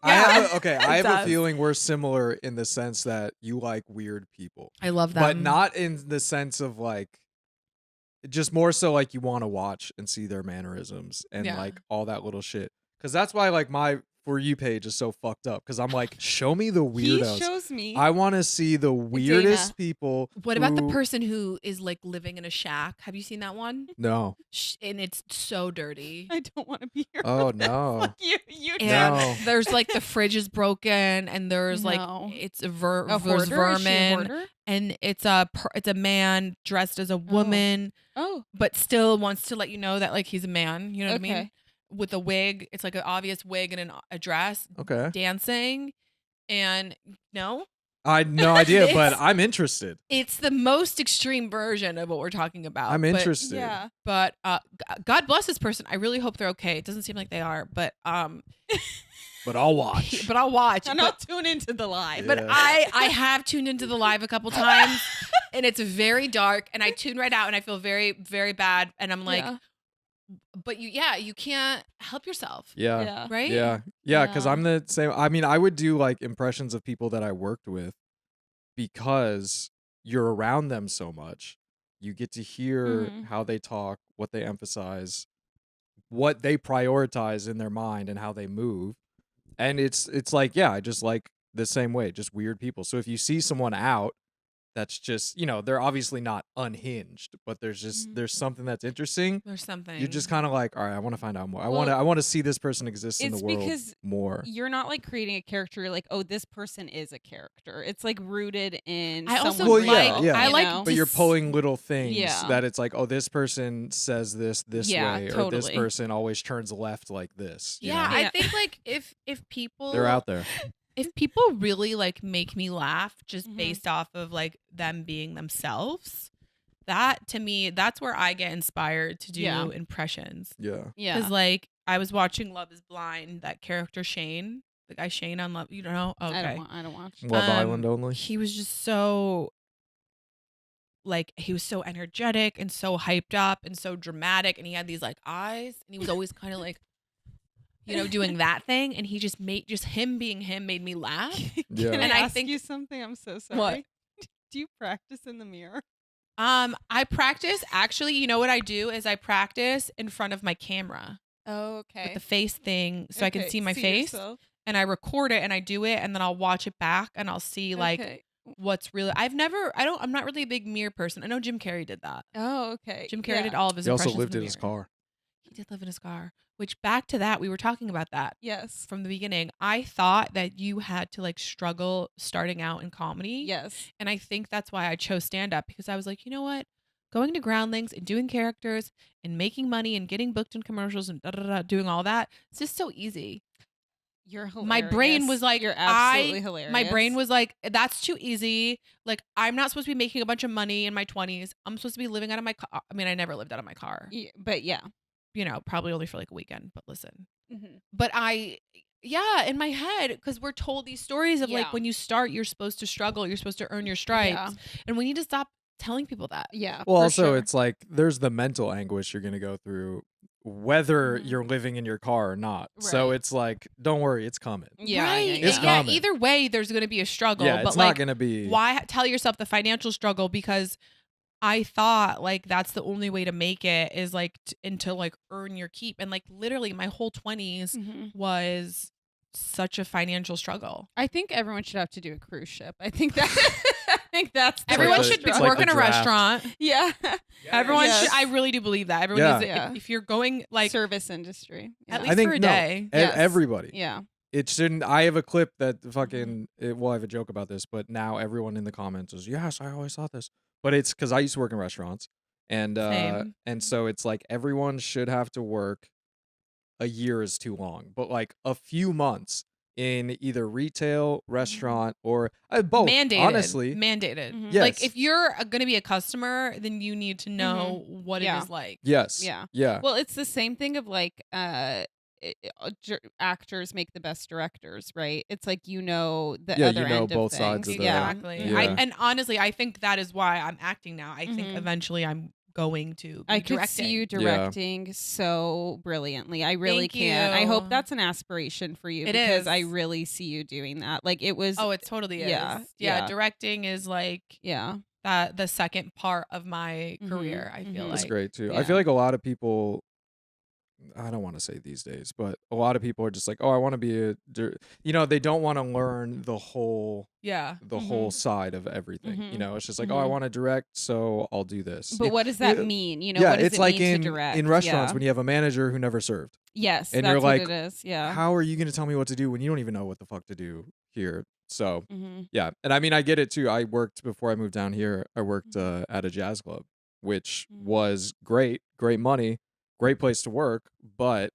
I have Yeah, I have a does. feeling we're similar in the sense that you like weird people, I love that, but not in the sense of like, just more so like you want to watch and see their mannerisms and Yeah. like all that little shit. Because that's why like my For You page is so fucked up. Because I'm like, show me the He weirdos. shows me. I want to see the weirdest people. What about the who- person who is like living in a shack? Have you seen that one? No. And it's so dirty. I don't want to be here. Oh, with this. no. Fuck you And No. there's like the fridge is broken, and there's like No. it's A there's hoarder? Is she a vermin, hoarder? and it's a man dressed as a woman, Oh, but still wants to let you know that like he's a man. You know what I mean? okay. With a wig, it's like an obvious wig and a dress, Okay. dancing, and no, I had no idea, but It's- I'm interested. it's the most extreme version of what we're talking about. I'm but- interested. Yeah. But God bless this person. I really hope they're okay. It doesn't seem like they are, but But I'll watch. but I'll watch. I'm not tune into the live. But Yeah. I have tuned into the live a couple times, and it's very dark, and I tune right out, and I feel very, very bad, and I'm like, Yeah. but you can't help yourself, Yeah. Yeah. right? Yeah, because Yeah. I'm the same. I mean, I would do like impressions of people that I worked with because you're around them so much. You get to hear Mhm. how they talk, what they emphasize, what they prioritize in their mind, and how they move. And it's like, yeah, I just like the same way, just weird people. So if you see someone out that's just, they're obviously not unhinged, but Mhm. there's something that's interesting. There's something. You're just kind of like, all right, I want to find out more. I Well, want to see this person exist in it's the world because more. You're not like creating a character. You're like, oh, this person is a character. It's like rooted in. I also someone's Well, yeah, life, yeah. I you like know? But you're Just- pulling little things Yeah. that it's like, oh, this person says this Yeah, way, or this totally. person always turns left like this. you yeah, know? I Yeah. think like if people They're out there. if people really like make me laugh just Mhm. based off of like them being themselves, that to me, that's where I get inspired to do Yeah. impressions. Yeah. Yeah. Because like I was watching Love Is Blind, that character Shane, the guy Shane on Love, you don't know? Okay. I don't watch. Love Island only. He was just so like he was so energetic and so hyped up and so dramatic, and he had these like eyes, and he was always kind of like, you know, doing that thing, and he just him being him made me laugh. Yeah. Can And I I ask think- you something? I'm so sorry. What? Do you practice in the mirror? I practice actually. You know what I do is I practice in front of my camera Oh, okay. with the face thing, so I can see my face, yourself. and I record it and I do it, and then I'll watch it back and I'll see like Okay. what's really. I'm not really a big mirror person. I know Jim Carrey did that. Oh, okay. Jim Carrey Yeah. did all of his He also impressions lived in in the his mirror. car. He did live in his car. Which back to that, we were talking about that Yes. from the beginning. I thought that you had to like struggle starting out in comedy. Yes. And I think that's why I chose stand up, because I was like, you know what? Going to Groundlings and doing characters and making money and getting booked in commercials and doing all that, it's just so easy. You're hilarious. My brain was like, you're absolutely hilarious. My brain was like, that's too easy. Like, I'm not supposed to be making a bunch of money in my 20s. I'm supposed to be living out of my car. I mean, I never lived out of my car, But yeah. you know, probably only for like a weekend, but listen. Mm-hmm. But in my head, because we're told these stories of Yeah. like when you start, you're supposed to struggle, you're supposed to earn your stripes. Yeah. And we need to stop telling people that. Yeah. Well, for also, sure. it's like there's the mental anguish you're going to go through whether Mhm. you're living in your car or not. So Right. it's like, don't worry, it's coming. Yeah. Right. Yeah. It's yeah. common. Either way, there's going to be a struggle. Yeah, but it's like, not going to be. why tell yourself the financial struggle? Because I thought like that's the only way to make it is like and to like earn your keep. And like literally my whole 20s Mhm. was such a financial struggle. I think everyone should have to do a cruise ship. I think that. I think that's the Everyone the- should be it's like working the a draft. restaurant. Yeah. Everyone Yes. should. I really do believe that. Everyone Yeah. needs to, Yeah. if you're going like Service industry. Yeah. at I least think for a no, day. Yes. everybody. Yeah. It shouldn't. I have a clip that fucking. Well, I have a joke about this, but now everyone in the comments is, yes, I always thought this. But it's because I used to work in restaurants, and Same. so it's like everyone should have to work. A year is too long, but like a few months in either retail, restaurant, or both. Mandated. Honestly, Mandated. Mhm. yes. Like if you're going to be a customer, then you need to know what Yeah. it is like. yes, Yeah. yeah, Well, it's the same thing of like actors make the best directors, right? It's like the Yeah, other you know end both of sides things. of the- Yeah. Exactly. Yeah. And honestly, I think that is why I'm acting now. I think Mhm. eventually I'm going to be I could directing. see you directing so brilliantly. I really Thank can. I hope you. that's an aspiration for you It because I is. really see you doing that. Like it was. Oh, it totally is. Yeah, Yeah, yeah. directing is like Yeah. the second part of my Mhm, career, I feel mhm. that's like. great too. I Yeah. feel like a lot of people. I don't want to say these days, but a lot of people are just like, oh, I want to be they don't want to learn the whole Yeah. whole side of everything. Mhm. It's just like, oh, I Mhm. want to direct, so I'll do this. But what does that yeah, mean? yeah, what does it's it like mean to direct? in restaurants Yeah. when you have a manager who never served. Yes, and that's you're what like, it is. Yeah. How are you going to tell me what to do when you don't even know what the fuck to do here? So Mhm. yeah, and I mean, I get it too. I worked before I moved down here. I worked at a jazz club, which Mhm. was great money, great place to work, but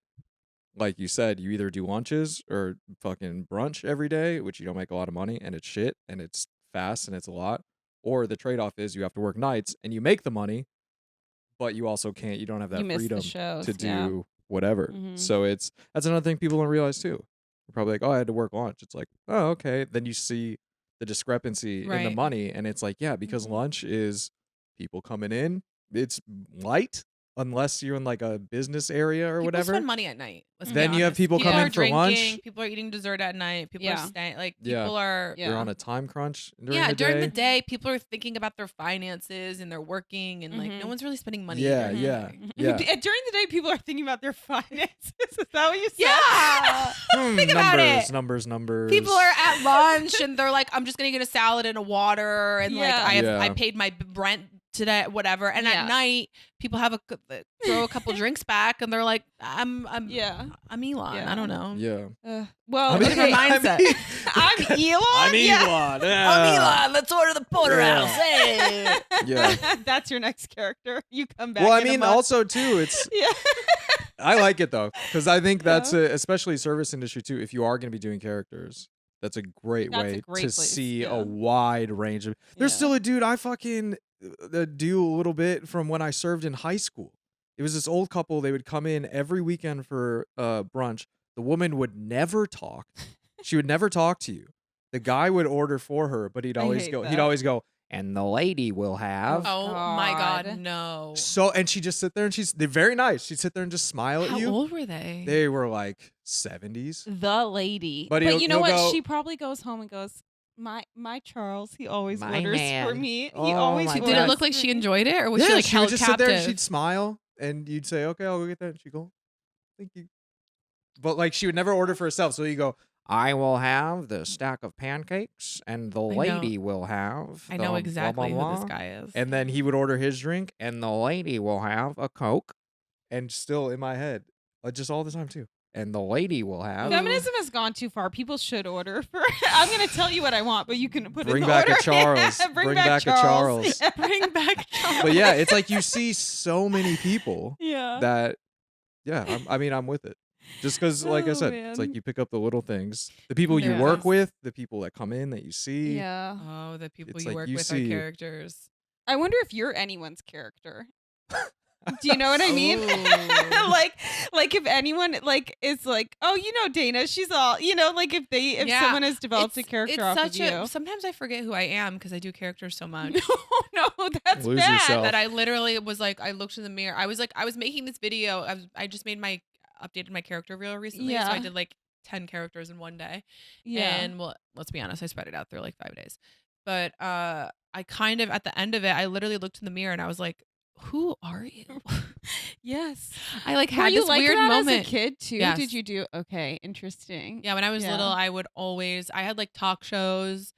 like you said, you either do lunches or fucking brunch every day, which you don't make a lot of money, and it's shit, and it's fast, and it's a lot. Or the trade-off is you have to work nights, and you make the money, but you also can't. You don't have that You miss the freedom shows, to do yeah. whatever. Mhm. So that's another thing people don't realize too. They're probably like, oh, I had to work lunch. It's like, oh, okay. Then you see the discrepancy in the Right. money, and it's like, yeah, because Mhm. lunch is people coming in. It's light. Unless you're in like a business area or People whatever. spend money at night. Let's be Then you have honest. people come are in for lunch. drinking, people are eating dessert at night. People are Yeah. staying. Like Yeah. people are. Yeah. You're on a time crunch during Yeah, the during day. the day, people are thinking about their finances and they're working, and like Mhm. no one's really spending money. Yeah, during the yeah, day. yeah. During the day, people are thinking about their finances. Is that what you said? Yeah. Think about it. Numbers. People are at lunch and they're like, I'm just gonna get a salad and a water, and like Yeah. Yeah. I paid my rent today, whatever. And Yeah. at night, people have throw a couple drinks back, and they're like, I'm Elon. Yeah. I don't know. Yeah. Well, I mean- okay. mindset. I'm Elon. I'm Yeah. Elon. I'm Elon. Let's order the porterhouse. Yeah. Hey. Yeah. That's your next character. You come back. Well, I in a mean, month. also too, it's Yeah. I like it though, because I think that's especially service industry too. If you are going to be doing characters, that's a great That's a way great to place, see yeah. a wide range of. There's Yeah. still a dude I fucking do a little bit from when I served in high school. It was this old couple. They would come in every weekend for brunch. The woman would never talk. She would never talk to you. The guy would order for her, but he'd I always hate go. that. He'd always go, and the lady will have. Oh my God, God. no. So, and she'd just sit there, and they're very nice. She'd sit there and just smile at How you. old were they? They were like 70s. The lady. But But he'll- you know he'll what? go- She probably goes home and goes, my Charles, he always My orders for man. me. He Oh always my Did orders it God. look like for she me." enjoyed it, or was Yeah, she like she would held just captive? sit there and she'd smile, and you'd say, okay, I'll go get that. And she'd go, thank you. But like, she would never order for herself. So you go, I will have the stack of pancakes, and the I know. lady will have. I the know blah, exactly blah, who this blah." guy is. And then he would order his drink, and the lady will have a Coke. And still in my head, just all the time too. And the lady will have. Feminism has gone too far. People should order for. I'm going to tell you what I want, but you can put Bring in the back a order. Charles. Bring back a Charles. Bring back Charles. But yeah, it's like you see so many people Yeah. that, I'm with it. Just because, like I Oh, said, it's like man. you pick up the little things. The people you Yes. work with, the people that come in that you see. Yeah. Oh, the people It's you like work you with see- are characters. I wonder if you're anyone's character. Do you know what I mean? Ooh. like if anyone like is like, oh, you know, Dana, she's all, you know, like if Yeah. someone has developed a character off of you. Sometimes I forget who I am because I do characters so much. No, that's Lose bad. yourself. That I literally was like, I looked in the mirror. I was making this video. I just updated my character reel recently. So I Yeah. did like 10 characters in one day. Yeah. And well, let's be honest, I spread it out through like 5 days. But I kind of, at the end of it, I literally looked in the mirror and I was like, who are you? Yes. I like Were had you this like weird that moment. as a kid too? Yes. Did you do okay? Interesting. Yeah, when I was Yeah. little, I had like talk shows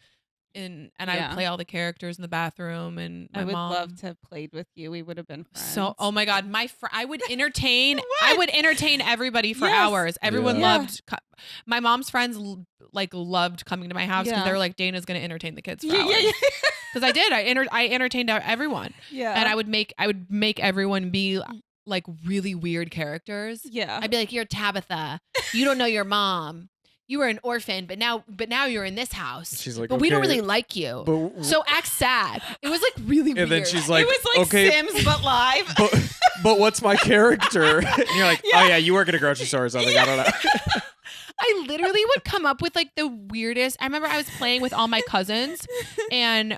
and I Yeah. would play all the characters in the bathroom, and my I would mom love to have played with you. We would have been friends. So, oh my God, I would entertain. I What? would entertain everybody for Yes. hours. Everyone Yeah. loved. My mom's friends loved coming to my house because Yeah. they were like, Dana's gonna entertain the kids for Yeah, hours. yeah, Because I did. I entertained everyone, yeah. and I would make everyone be like really weird characters. Yeah. I'd be like, "You're Tabitha. You don't know your mom. You were an orphan, but now you're in this house. She's like, but we don't "Okay, really like you. But So act sad." It was like really weird. and then she's like, it was like okay, Sims but live. but what's my character? And you're like, oh yeah, you work at a grocery store or something. I don't know. I literally would come up with like the weirdest. I remember I was playing with all my cousins, and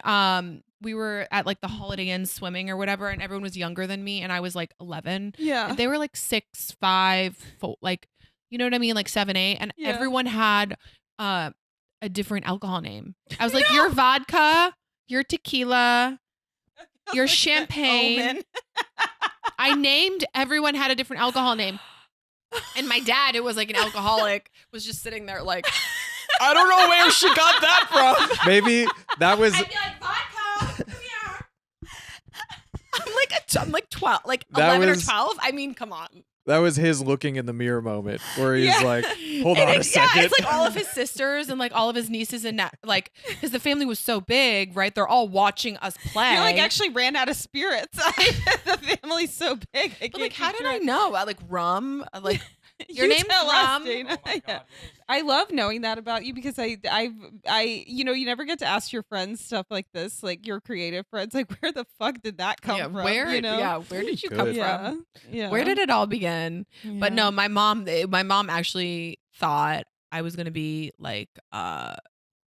we were at like the Holiday Inn swimming or whatever, and everyone was younger than me, and I was like 11. Yeah. And they were like 6, 5, like, you know what I mean, like 7, 8, and Yeah. everyone had a different alcohol name. I was like, you're vodka, you're tequila, you're champagne. Omen. I named everyone had a different alcohol name. And my dad, who was like an alcoholic, was just sitting there like, I don't know where she got that from. Maybe that was I'd be like, vodka, come here. I'm like 12, like That 11 was- or 12. I mean, come on. that was his looking in the mirror moment where he's Yeah. like, hold And on a Yeah, second. it's like all of his sisters and like all of his nieces and like, because the family was so big, right? They're all watching us play. You like actually ran out of spirits. The family's so big. But like, how did I know? Like rum? Like, your You name's tell us, Rum? Dana. Oh my God, Yeah. I love knowing that about you because I you know, you never get to ask your friends stuff like this, like your creative friends, like where the fuck did that come yeah, from? where? You know? Yeah, where did you Good. come from? Yeah. Yeah. Where did it all begin? But Yeah. no, my mom actually thought I was gonna be like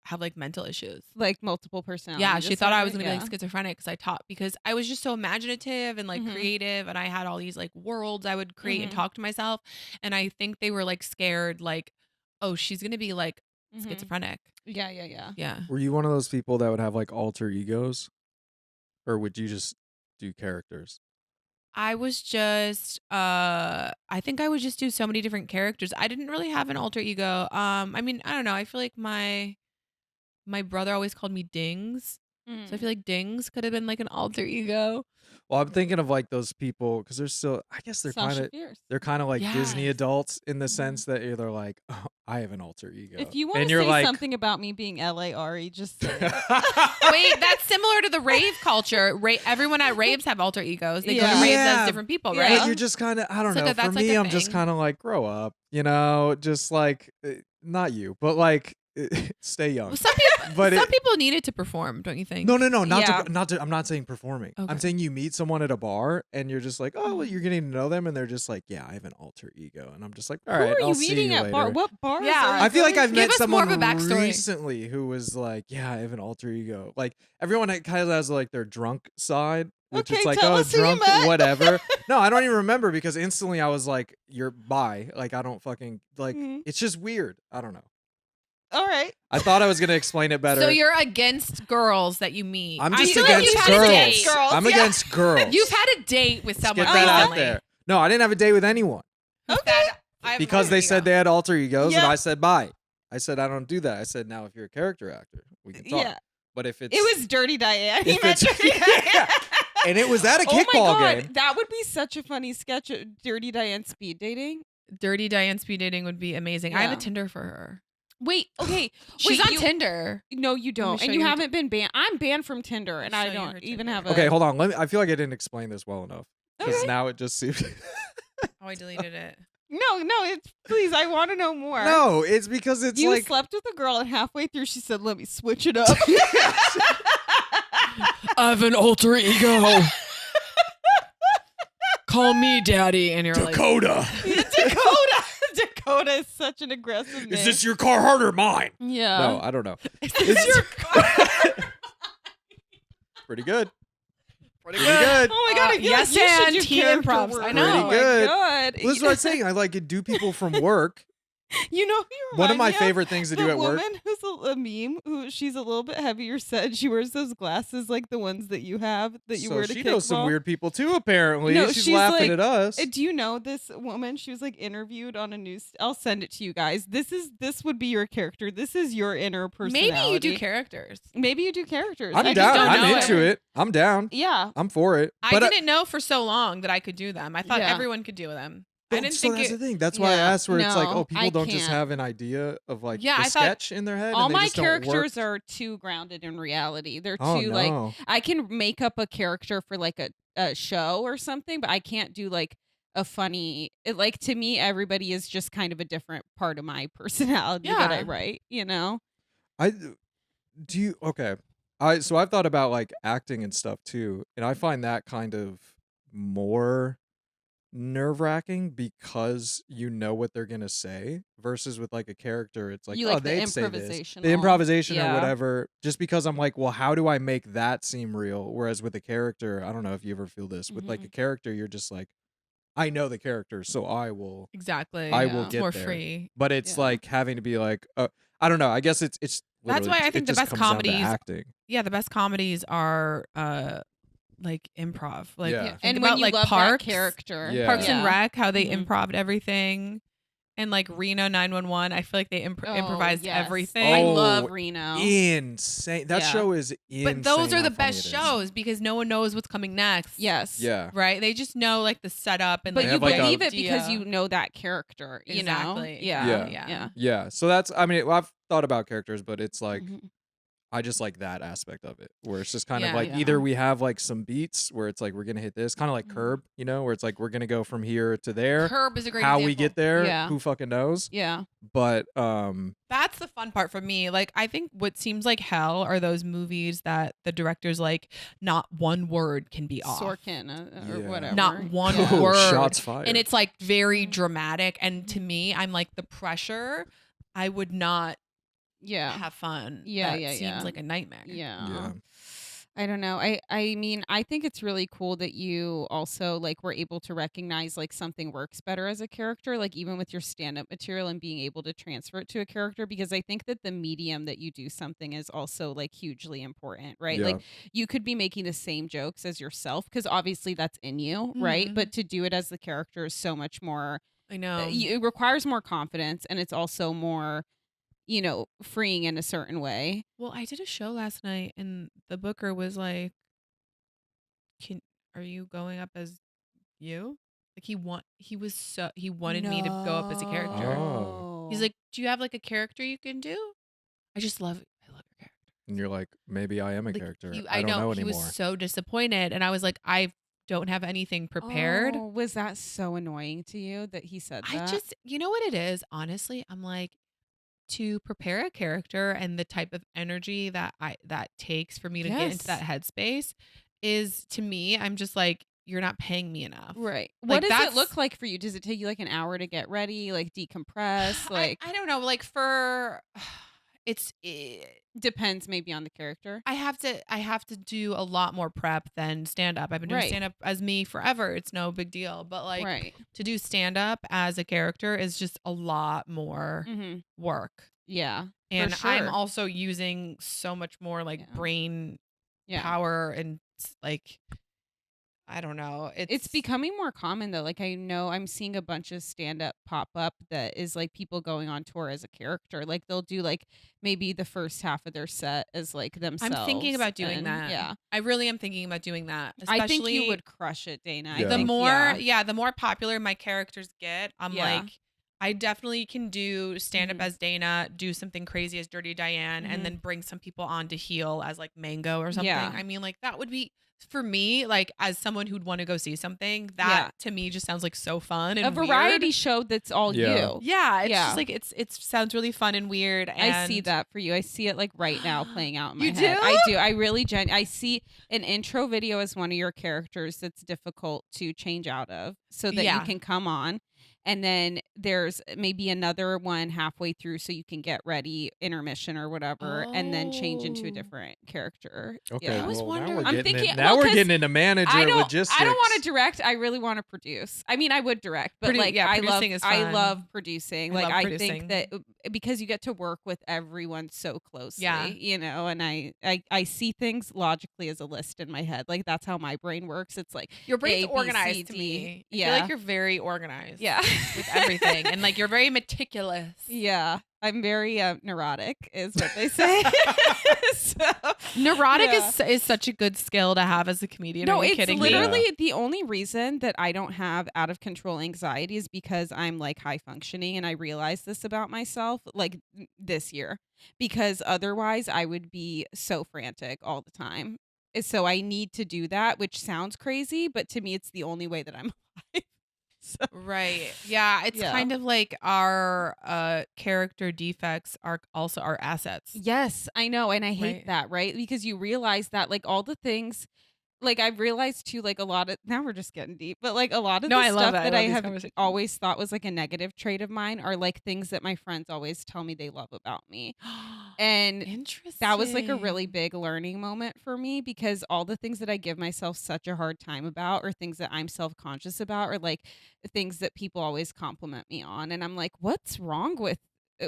have like mental issues. Like multiple personality. Yeah, she thought I was gonna disorder? be like schizophrenic because I was just so imaginative and like Mhm. creative, and I had all these like worlds I would create and Mhm. talk to myself, and I think they were like scared, like, oh, she's gonna be like Mhm. schizophrenic. Yeah, yeah, yeah. Yeah. Were you one of those people that would have like alter egos, or would you just do characters? I was just I think I would just do so many different characters. I didn't really have an alter ego. I mean, I don't know. I feel like my brother always called me Dings. So I feel like Dings could have been like an alter ego. Well, I'm thinking of like those people because they're still. I guess they're kind Sasha of. Fierce. They're kind of like Disney Yes. adults in the sense that they're like, oh, I have an alter ego. If you want and to you're say like, something about me being L.A.R.E., just say it. Wait, that's similar to the rave culture. Everyone at raves have alter egos. They go Yeah. to raves Yeah. as different people, Yeah. right? But you're just kind of, I don't It's like know. a- that's For like me, a I'm just thing. kind of like, grow up, you know, just like, not you, but like, stay young. Well, some people, But some people need it to perform, don't you think? No, not Yeah. I'm not saying performing. Okay. I'm saying you meet someone at a bar and you're just like, oh, well, you're getting to know them, and they're just like, yeah, I have an alter ego, and I'm just like, all Who right, are I'll you see meeting you at later. bar? What bars? Yeah. are you I feel like going I've to? Give met us more someone of a backstory. recently who was like, yeah, I have an alter ego. Like everyone kind of has like their drunk side, which Okay, it's like, tell oh, us who you drunk, met. whatever. No, I don't even remember because instantly I was like, you're bi. Like I don't fucking like. Mhm. It's just weird. I don't know. All right. I thought I was gonna explain it better. So you're against girls that you meet. I'm I just feel like against you've had a girls. date. Girls, I'm yeah. against girls. You've had a date with Let's someone get that out recently. there. No, I didn't have a date with anyone who Okay. said, "I have an because alter they said ego." they had alter egos, and Yeah. I said bye. I said I don't do that. I said now if you're a character actor, we can talk. Yeah. But if it's It was Dirty Diane. He If met it's- Dirty Diane. Yeah. and it was at a Oh my kickball god, game. that would be such a funny sketch of Dirty Diane speed dating. Dirty Diane speed dating would be amazing. I have Yeah. a Tinder for her. Wait, okay. She's Wait, on you- Tinder. No, you don't. show And you you her haven't been banned. I'm banned from Tinder, and I'll I show you don't her even Tinder. have a. Okay, hold on. I feel like I didn't explain this well enough because Okay. now it just seems. Oh, I deleted it. No, it's please. I want to know more. No, it's because it's you like slept with a girl, and halfway through, she said, "Let me switch it up." I have an alter ego. Call me daddy, and you're Dakota. Dakota. Dakota is such an aggressive name. Is this your Carhartt or mine? Yeah. No, I don't know. like, It's your pretty good. Pretty good. good. Oh my god! I feel yes, like you should and do teen character improvs. work. I know. Oh my Pretty good. god. Well, that's what I'm saying. I like do people from work. You know, who you One of remind my me favorite things to the do at work. woman who's a meme, who she's a little bit heavier set. She wears those glasses like the ones that you have that you So wear to she kickball. knows some weird people too. Apparently, No, she's she's laughing like- at us. Do you know this woman? She was like interviewed on a news. I'll send it to you guys. This would be your character. This is your inner personality. maybe you do characters. Maybe you do characters. I'm I just down. don't I'm know into it. I'm down. Yeah. I'm for it. I But didn't know for so long that I could do them. I thought Yeah. everyone could do them. I didn't so think that's it. the thing. That's why I Yeah, asked where it's like, no, oh, people I don't just can't. have an idea of like Yeah, the I thought sketch in their head. All and they my just don't work. characters are too grounded in reality. They're Oh, too no. like I can make up a character for like a show or something, but I can't do like a funny like to me everybody is just kind of a different part of my personality that I Yeah. write, you know? I do you okay. So I've thought about like acting and stuff too, and I find that kind of more nerve-wracking because you know what they're gonna say versus with like a character it's like You oh like the they'd say this improvisational. the improvisation or Yeah. whatever just because I'm like well how do I make that seem real whereas with a character I don't know if you ever feel this with like a character you're just like I know the character so I will Exactly. I Yeah. will It's get more there. free. but it's Yeah. like having to be like I don't know I guess it's That's literally- why I it think the just best comes down to comedies- acting Yeah, the best comedies are like improv. Like Yeah. think And about when you like love Parks, that character. Yeah. Parks and Yeah. Rec, how they Mhm. improved everything, and like Reno 911. I feel like they Oh, improvised yes. everything. I Oh, love Reno. insane that Yeah. show is insane but those are how the funny best it is. shows because no one knows what's coming next. Yes. yeah Right? They just know like the setup and But They you have, like, a- believe it because idea. you know that character, you Exactly. know? Yeah. Yeah. Yeah. Yeah, so that's I mean I've thought about characters, but it's like Mhm. I just like that aspect of it, where it's just kind of Yeah. like Yeah. either we have like some beats where it's like we're gonna hit this, kind of like Mhm. Curb, you know, where it's like we're gonna go from here to there. Curb is a great How we example. get there, Yeah. who fucking knows? Yeah. But That's the fun part for me. Like, I think what seems like hell are those movies that the director's like, not one word can be off. Sorkin or Yeah. whatever. Not one Yeah. word. shots fired. And it's like very dramatic. And to me, I'm like, the pressure, I would not Yeah. have fun. Yeah, That yeah, seems yeah. like a nightmare. Yeah. yeah, I don't know. I mean, I think it's really cool that you also like were able to recognize like something works better as a character, like even with your stand-up material and being able to transfer it to a character because I think that the medium that you do something is also like hugely important, right? Yeah. Like you could be making the same jokes as yourself because obviously that's in you, right? Mhm. But to do it as the character is so much more I know. it requires more confidence and it's also more freeing in a certain way. Well, I did a show last night and the booker was like, are you going up as you? Like he wanted me to go up as a character. Oh. He's like, do you have like a character you can do? I love your character. and you're like maybe I am a Like, character. I don't know he anymore. was so disappointed, and I was like, I don't have anything prepared. Oh, was that so annoying to you that he said that? You know what it is? Honestly, I'm like, to prepare a character and the type of energy that takes for me to get into that headspace is, to me, I'm just like, you're not paying me enough. Right. Like, What does it look like for you? Does it take you like an hour to get ready, like decompress? Like I don't know. Like for it depends maybe on the character. I have to do a lot more prep than stand up. I've been doing stand up as me forever. It's no big deal. But like to do stand up as a character is just a lot more work. Yeah. And I'm also using so much more like brain power and like, I don't know. It's becoming more common though. Like I know I'm seeing a bunch of stand up pop up that is like people going on tour as a character. Like they'll do like maybe the first half of their set as like themselves. I'm thinking about doing that. Yeah. I really am thinking about doing that. Especially, I think you would crush it, Dana. Yeah. The more popular my characters get, I'm like, I definitely can do stand up as Dana, do something crazy as Dirty Diane, and then bring some people on to heal as like Mango or something. Yeah. I mean, like that would be, for me, like as someone who'd want to go see something, that to me just sounds like so fun and a variety weird. show that's all you. Yeah, it's just like it sounds really fun and weird. And I see that for you. I see it like right now playing out in my You head. do? I do. I really I see an intro video as one of your characters that's difficult to change out of so that you can come on. And then there's maybe another one halfway through so you can get ready, intermission or whatever, and then change into a different character. Okay, Yeah. I was wondering. I'm thinking now we're 'cause getting into manager logistics. I don't want to direct. I really want to produce. I mean, I would direct, but producing is fun. I love producing. I Like love I producing. think that because you get to work with everyone so closely, Yeah. you know, and I see things logically as a list in my head. Like that's how my brain works. It's like Your brain's A, B, organized C, to D. me. I Yeah. feel like you're very organized. Yeah. With everything. And like you're very meticulous. Yeah. I'm very neurotic, is what they say. So, Neurotic is such a good skill to have as a comedian. no, Are you it's kidding me? literally the only reason that I don't have out of control anxiety is because I'm like high functioning, and I realized this about myself like this year, because otherwise I would be so frantic all the time. So I need to do that, which sounds crazy, but to me it's the only way that I'm alive. So, Right. Yeah. It's kind of like our character defects are also our assets. yes, I know, and I hate Right. that, right? Because you realize that like all the things, like I've realized too, like a lot of, now we're just getting deep, but like a lot of No, the I love stuff it. I that love I these have conversations. always thought was like a negative trait of mine are like things that my friends always tell me they love about me. And Interesting. that was like a really big learning moment for me, because all the things that I give myself such a hard time about, or things that I'm self-conscious about, or like things that people always compliment me on. And I'm like, what's wrong with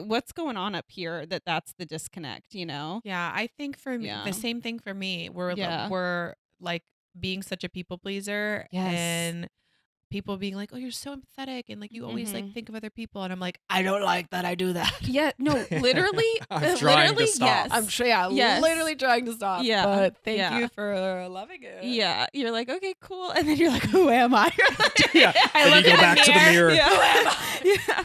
what's going on up here that's the disconnect, you know? Yeah. I think for me, Yeah. the same thing for me. Yeah. We're like being such a people pleaser Yes. and people being like, oh, you're so empathetic and like you always like Mhm. think of other people. And I'm like, I don't like that I do that. Yeah, no, literally, I'm trying to literally, stop. yes. I'm sure, yeah, Yes. literally trying to stop. Yeah, But thank yeah. you for loving it. Yeah, you're like, okay, cool, and then you're like, who am I? Yeah. I Then look you go in the back to the mirror. mirror. Yeah. Who am I? Yeah.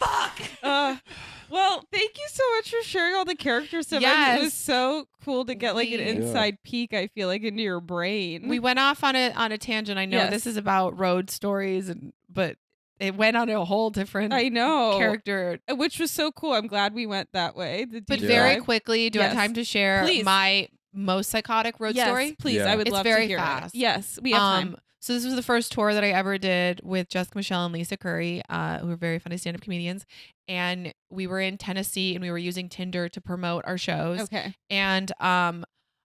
Fuck. Well, thank you so much for sharing all the character stuff. It Yes. was so cool to get like an We- inside peek, I feel like, into your brain. We went off on a tangent. I know Yes. this is about road stories, but it went on a whole different I know. character. Which was so cool. I'm glad we went that way. The But deep very dive. quickly, do I have Yes. time to share Please. my most psychotic road Yes, story? please. Yeah. I would It's love very to hear fast. it. Yes, we have time. So this was the first tour that I ever did with Jessica Michelle and Lisa Curry, who are very funny stand-up comedians. And we were in Tennessee and we were using Tinder to promote our shows. Okay. And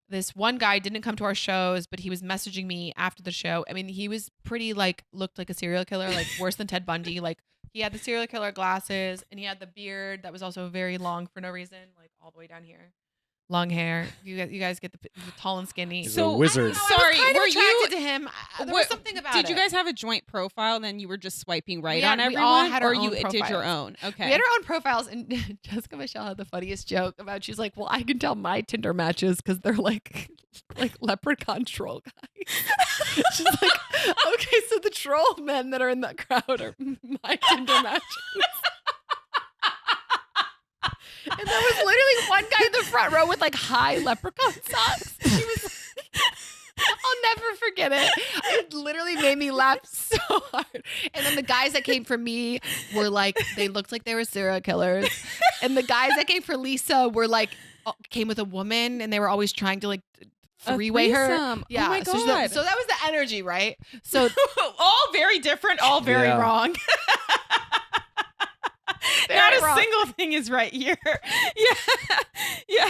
this one guy didn't come to our shows, but he was messaging me after the show. I mean, he was pretty like looked like a serial killer, like worse than Ted Bundy. Like he had the serial killer glasses and he had the beard that was also very long for no reason, like all the way down here. Long hair. You guys get the tall and skinny. He's So, a wizard. Sorry, I was kind of were you- attracted to him. There was What- something about Did you it. guys have a joint profile and then you were just swiping right Yeah, on we everyone? all had our or own you did your profiles. own? Okay. We had our own profiles, and Jessica Michelle had the funniest joke about. She's like, "Well, I can tell my Tinder matches because they're like leprechaun troll guys." She's like, "Okay, so the troll men that are in that crowd are my Tinder matches." And there was literally one guy in the front row with like high leprechaun socks. He was. I'll never forget it. It literally made me laugh so hard. And then the guys that came for me were like, they looked like they were serial killers. And the guys that came for Lisa were like came with a woman, and they were always trying to like three-way her. threesome. Yeah. Oh my So, God. so that was the energy, right? So all very different, all very Yeah. wrong. Very Not a wrong. single thing is right here. Yeah.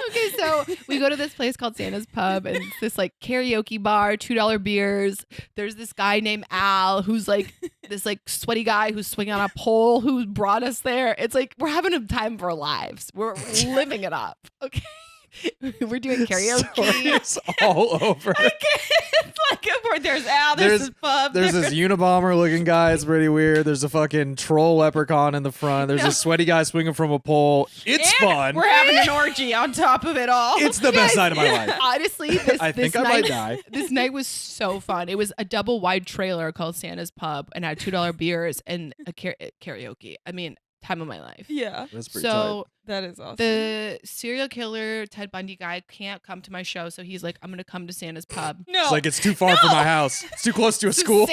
Okay, so we go to this place called Santa's Pub, and it's this like karaoke bar, $2 beers. There's this guy named Al who's like this like sweaty guy who's swinging on a pole who brought us there. It's like we're having a time of our lives. We're living it up. Okay. We're doing karaoke. Stories all over. It's like there's Al, there's this pub. There's this Unabomber looking guy. It's pretty weird. There's a fucking troll leprechaun in the front. There's a sweaty guy swinging from a pole. It's and fun. We're having an orgy on top of it all. It's the best night of my life. Honestly, I this think I night, might die. This night was so fun. It was a double wide trailer called Santa's Pub and had $2 beers and a karaoke. I mean, time of my life. Yeah. That's pretty So That is awesome. the serial killer Ted Bundy guy can't come to my show, so he's like, I'm gonna come to Santa's Pub. no. It's like it's too far from my house. It's too close to a So school.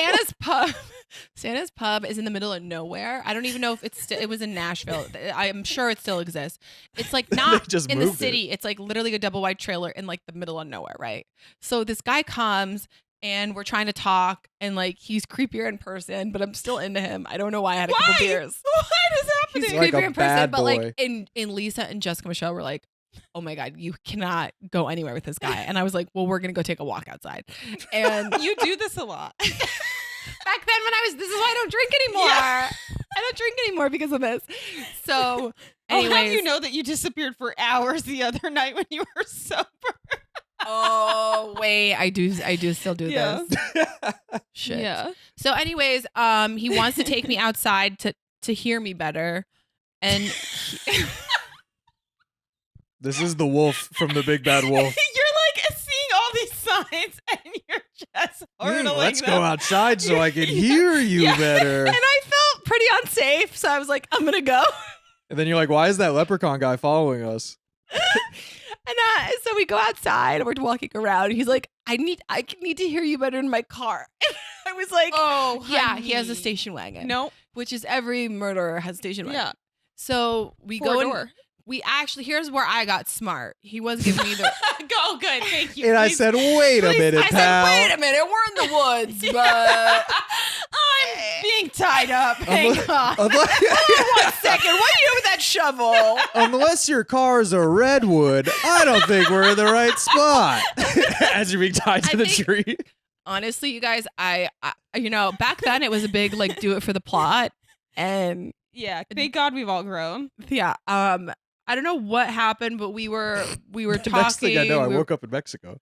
Santa's Pub is in the middle of nowhere. I don't even know if it was in Nashville. I'm sure it still exists. It's like not just in the moved it. city. It's like literally a double wide trailer in like the middle of nowhere, right? So this guy comes and we're trying to talk, and like he's creepier in person, but I'm still into him. I don't know why I had a couple Why? beers. What is He's happening? like creepier a in person, bad but boy. like in Lisa and Jessica Michelle were like, oh my God, you cannot go anywhere with this guy. And I was like, well, we're gonna go take a walk outside. And You do this a lot. back then when this is why I don't drink anymore. Yeah. I don't drink anymore because of this. So How anyways, do you know that you disappeared for hours the other night when you were sober? oh wait, I do still do Yeah. this. Shit. So anyways, he wants to take me outside to hear me better. And This is the wolf from the Big Bad Wolf. You're like seeing all these signs and you're just hurdling Let's them. go outside so I can hear you Yeah. better. and I felt pretty unsafe, so I was like, I'm gonna go. And then you're like, why is that leprechaun guy following us? And so we go outside and we're walking around. And he's like, I need to hear you better in my car. And I was like, Oh, yeah, he has a honey. station wagon. No. Which is every murderer has a station wagon. Yeah. So we go Four-door. in. We actually, here's where I got smart. He was giving me the. Go good. Thank you. And I Please. said, wait a minute, I pal. said, wait a minute, we're in the woods, but I'm being tied up. Hang Unless- on. unless- one second, what are you doing with that shovel? Unless your car's a redwood, I don't think we're in the right spot. As you're being tied to I the think- tree. Honestly, you guys, I back then it was a big like do it for the plot, and Yeah. Thank God we've all grown. yeah, I don't know what happened, but we were talking. Next thing I know, I we were- woke up in Mexico.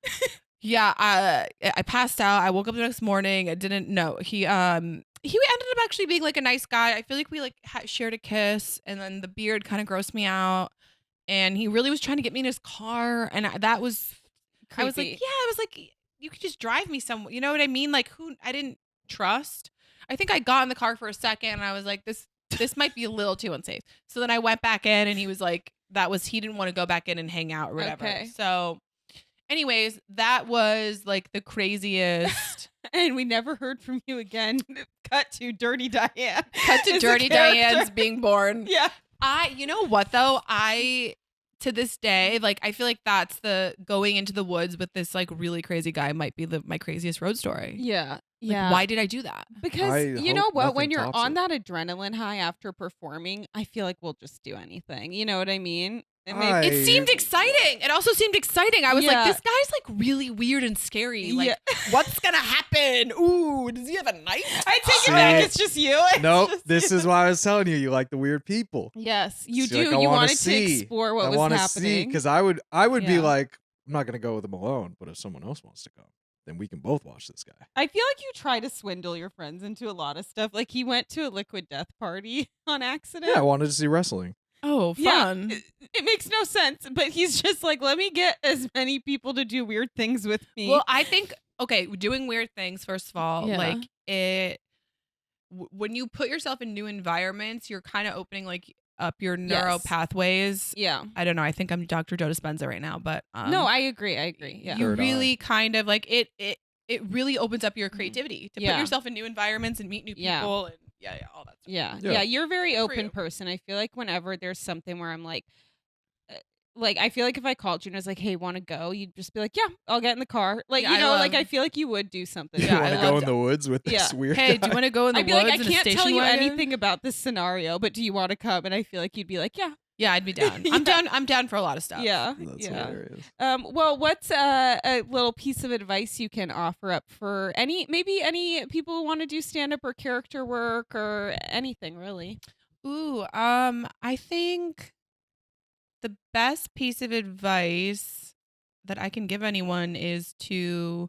Yeah, I passed out. I woke up the next morning. I didn't know he ended up actually being like a nice guy. I feel like we like shared a kiss, and then the beard kind of grossed me out. And he really was trying to get me in his car, and that was I was like, Creepy. yeah, I was like, you could just drive me somewhere. You know what I mean? Like who I didn't trust. I think I got in the car for a second, and I was like, this might be a little too unsafe. So then I went back in, and he was like, he didn't want to go back in and hang out or whatever. Okay. So. Anyways, that was like the craziest. And we never heard from you again. Cut to Dirty Diane. Cut to Is the Dirty character. Diane's being born. Yeah. You know what though? To this day, like I feel like that's the going into the woods with this like really crazy guy might be my craziest road story. Yeah. Like, why did I do that? Because I you know hope what? nothing When you're tops on it. that adrenaline high after performing, I feel like we'll just do anything. You know what I mean? It may- I- It seemed exciting. It also seemed exciting. I was Yeah. like, this guy's like really weird and scary. Like, Yeah. what's gonna happen? Ooh, does he have a knife? I take See? it back. It's just you. It's Nope, just this you. is why I was telling you, you like the weird people. Yes, you So you're do. like, I You wanna wanted to see. explore what I was want to see happening. because I would be Yeah. like, I'm not gonna go with him alone, but if someone else wants to go, then we can both watch this guy. I feel like you try to swindle your friends into a lot of stuff. Like he went to a Liquid Death party on accident. Yeah, I wanted to see wrestling. Oh, Yeah, fun. it makes no sense, but he's just like, let me get as many people to do weird things with me. Well, I think doing weird things. First of all, Yeah. like when you put yourself in new environments, you're kind of opening like up your neural Yes. pathways. yeah. I don't know. I think I'm Dr. Joe Dispenza right now, but No, I agree. Yeah. you Third eye. really kind of like it really opens up your creativity to Yeah. put yourself in new environments and meet new people. Yeah. And Yeah, all that stuff. Yeah. Yeah. Yeah. You're a very Good for open you. person. I feel like whenever there's something where I'm like I feel like if I called you and I was like, "Hey, want to go?" You'd just be like, "Yeah, I'll get in the car." Like, Yeah, I like I love- feel like you would do something. You Yeah, want I to go loved- in the woods with this Yeah. weird Hey, guy? do you want to go in the I'd be woods like, I in a can't station tell you wagon? anything about this scenario, but do you want to come? And I feel like you'd be like, "Yeah, Yeah, I'd be down. Yeah. I'm down for a lot of stuff. yeah, That's yeah." hilarious. Well, what's a little piece of advice you can offer up for any people who want to do stand up or character work or anything really? Ooh, I think the best piece of advice that I can give anyone is to,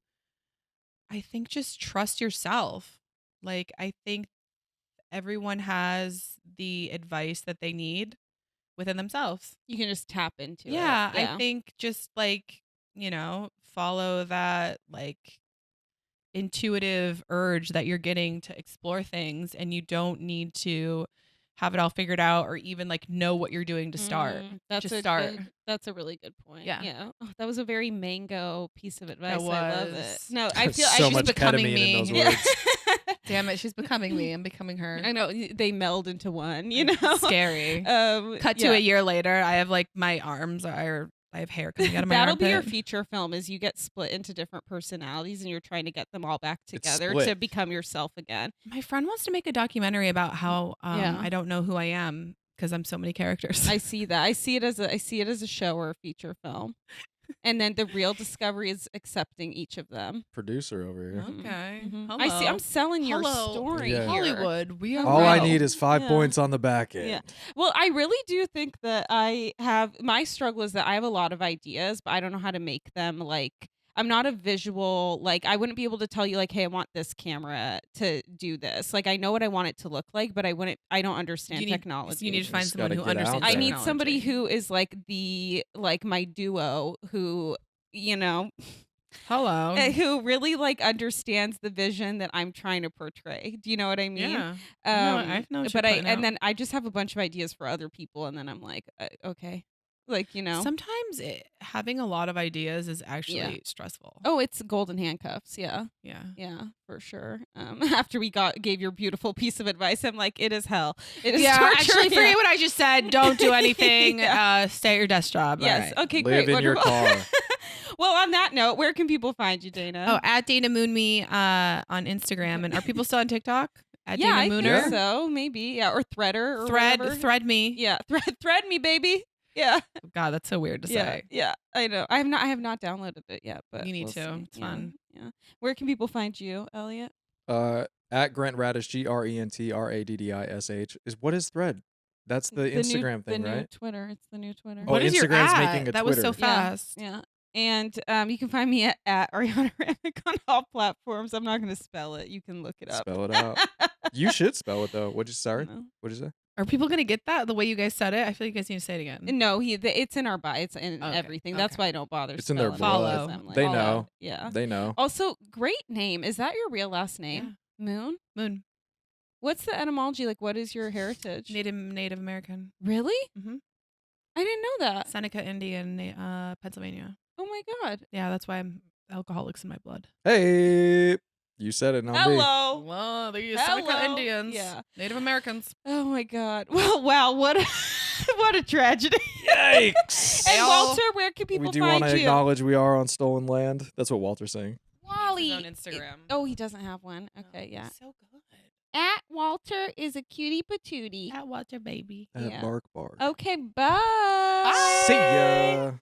I think, just trust yourself. Like, I think everyone has the advice that they need within themselves. You can just tap into it. Yeah, I think just like, follow that like intuitive urge that you're getting to explore things, and you don't need to have it all figured out or even like know what you're doing to start. That's Just a start. That's a really good point. Yeah. Yeah. Oh, that was a very mango piece of advice. That I love it. was. No, I feel so she's much becoming ketamine me. in those Yeah. words. Damn it, she's becoming me. I'm becoming her. I know they meld into one. You know, Scary. Cut to yeah. a year later, I have like my arms are. I have hair coming out of my That'll be your armpit. feature film. Is you get split into different personalities and you're trying to get them all back together split. to become yourself again. My friend wants to make a documentary about how Yeah. I don't know who I am because I'm so many characters. I see that. I see it as a show or a feature film, and then the real discovery is accepting each of them. Producer over here. Okay. Mhm. Hello. I see. I'm selling your Hello. story. Yeah. here. Hollywood. We are All I real. need is 5 Yeah. points on the back end. Yeah. Well, I really do think that my struggle is that I have a lot of ideas, but I don't know how to make them like. I'm not a visual, like I wouldn't be able to tell you like, hey, I want this camera to do this. Like I know what I want it to look like, but I don't understand You need- technology. You need to find just someone gotta who get out understands. I there. need somebody technology. who is like my duo who, Hello. who really like understands the vision that I'm trying to portray. Do you know what I mean? Yeah. I know what but you're putting out. then I just have a bunch of ideas for other people, and then I'm like, okay, like Sometimes having a lot of ideas is actually Yeah. stressful. Oh, it's golden handcuffs. Yeah, Yeah. for sure. After we gave your beautiful piece of advice, I'm like, it is hell. It is Yeah, torture. actually, forget Yeah. what I just said. Don't do anything. Yeah. Stay at your desk job. All Yes. right. Okay. Live Great. in your Wonderful. car. Well, on that note, where can people find you, Dana? Oh, at Dana Moon Me on Instagram. And are people still on TikTok? At yeah, I Dana think Mooner? so. Maybe. Yeah, or Threader or whatever. Thread me. Yeah, thread me, baby. Yeah. God, that's so weird to Yeah, say. yeah, I know. I have not downloaded it yet, but You need we'll to. see. It's Yeah, fun. Yeah. Where can people find you, Elliot? At Grant Radish, GrentRadish. What is Thread? That's the Instagram thing, the right? New Twitter. It's the new Twitter. Oh, What is your Instagram's at? making a That was so Twitter. fast. Yeah. And you can find me at Ariana Ramick on all platforms. I'm not going to spell it. You can look it up. Spell it out. You should spell it though. Sorry? No. What'd you say? Are people going to get that the way you guys said it? I feel like you guys need to say it again. No, it's in our bio. It's in Okay, everything. That's okay. why I don't bother. It's in their spelling it, blood. because I'm like, They oh, know. Yeah. They know. Also, great name. Is that your real last name? Moon? Moon. What's the etymology? Like, what is your heritage? Native American. Really? Mhm. I didn't know that. Seneca Indian, Pennsylvania. Oh my God. Yeah, that's why I'm alcoholics in my blood. Hey, you said it, not me. Hello. Well, the Hello. Seneca Indians. Yeah. Native Americans. Oh my God. Well, wow. What what a tragedy. Yikes. And Hey, Walter, where can people We do want find to you? acknowledge we are on stolen land. That's what Walter's saying. Wally. His own Instagram. Oh, he doesn't have one. Okay, yeah. So good. At Walter is a cutie patootie. At Walter Baby. At Yeah. Bark Bark. Okay, bye. See ya.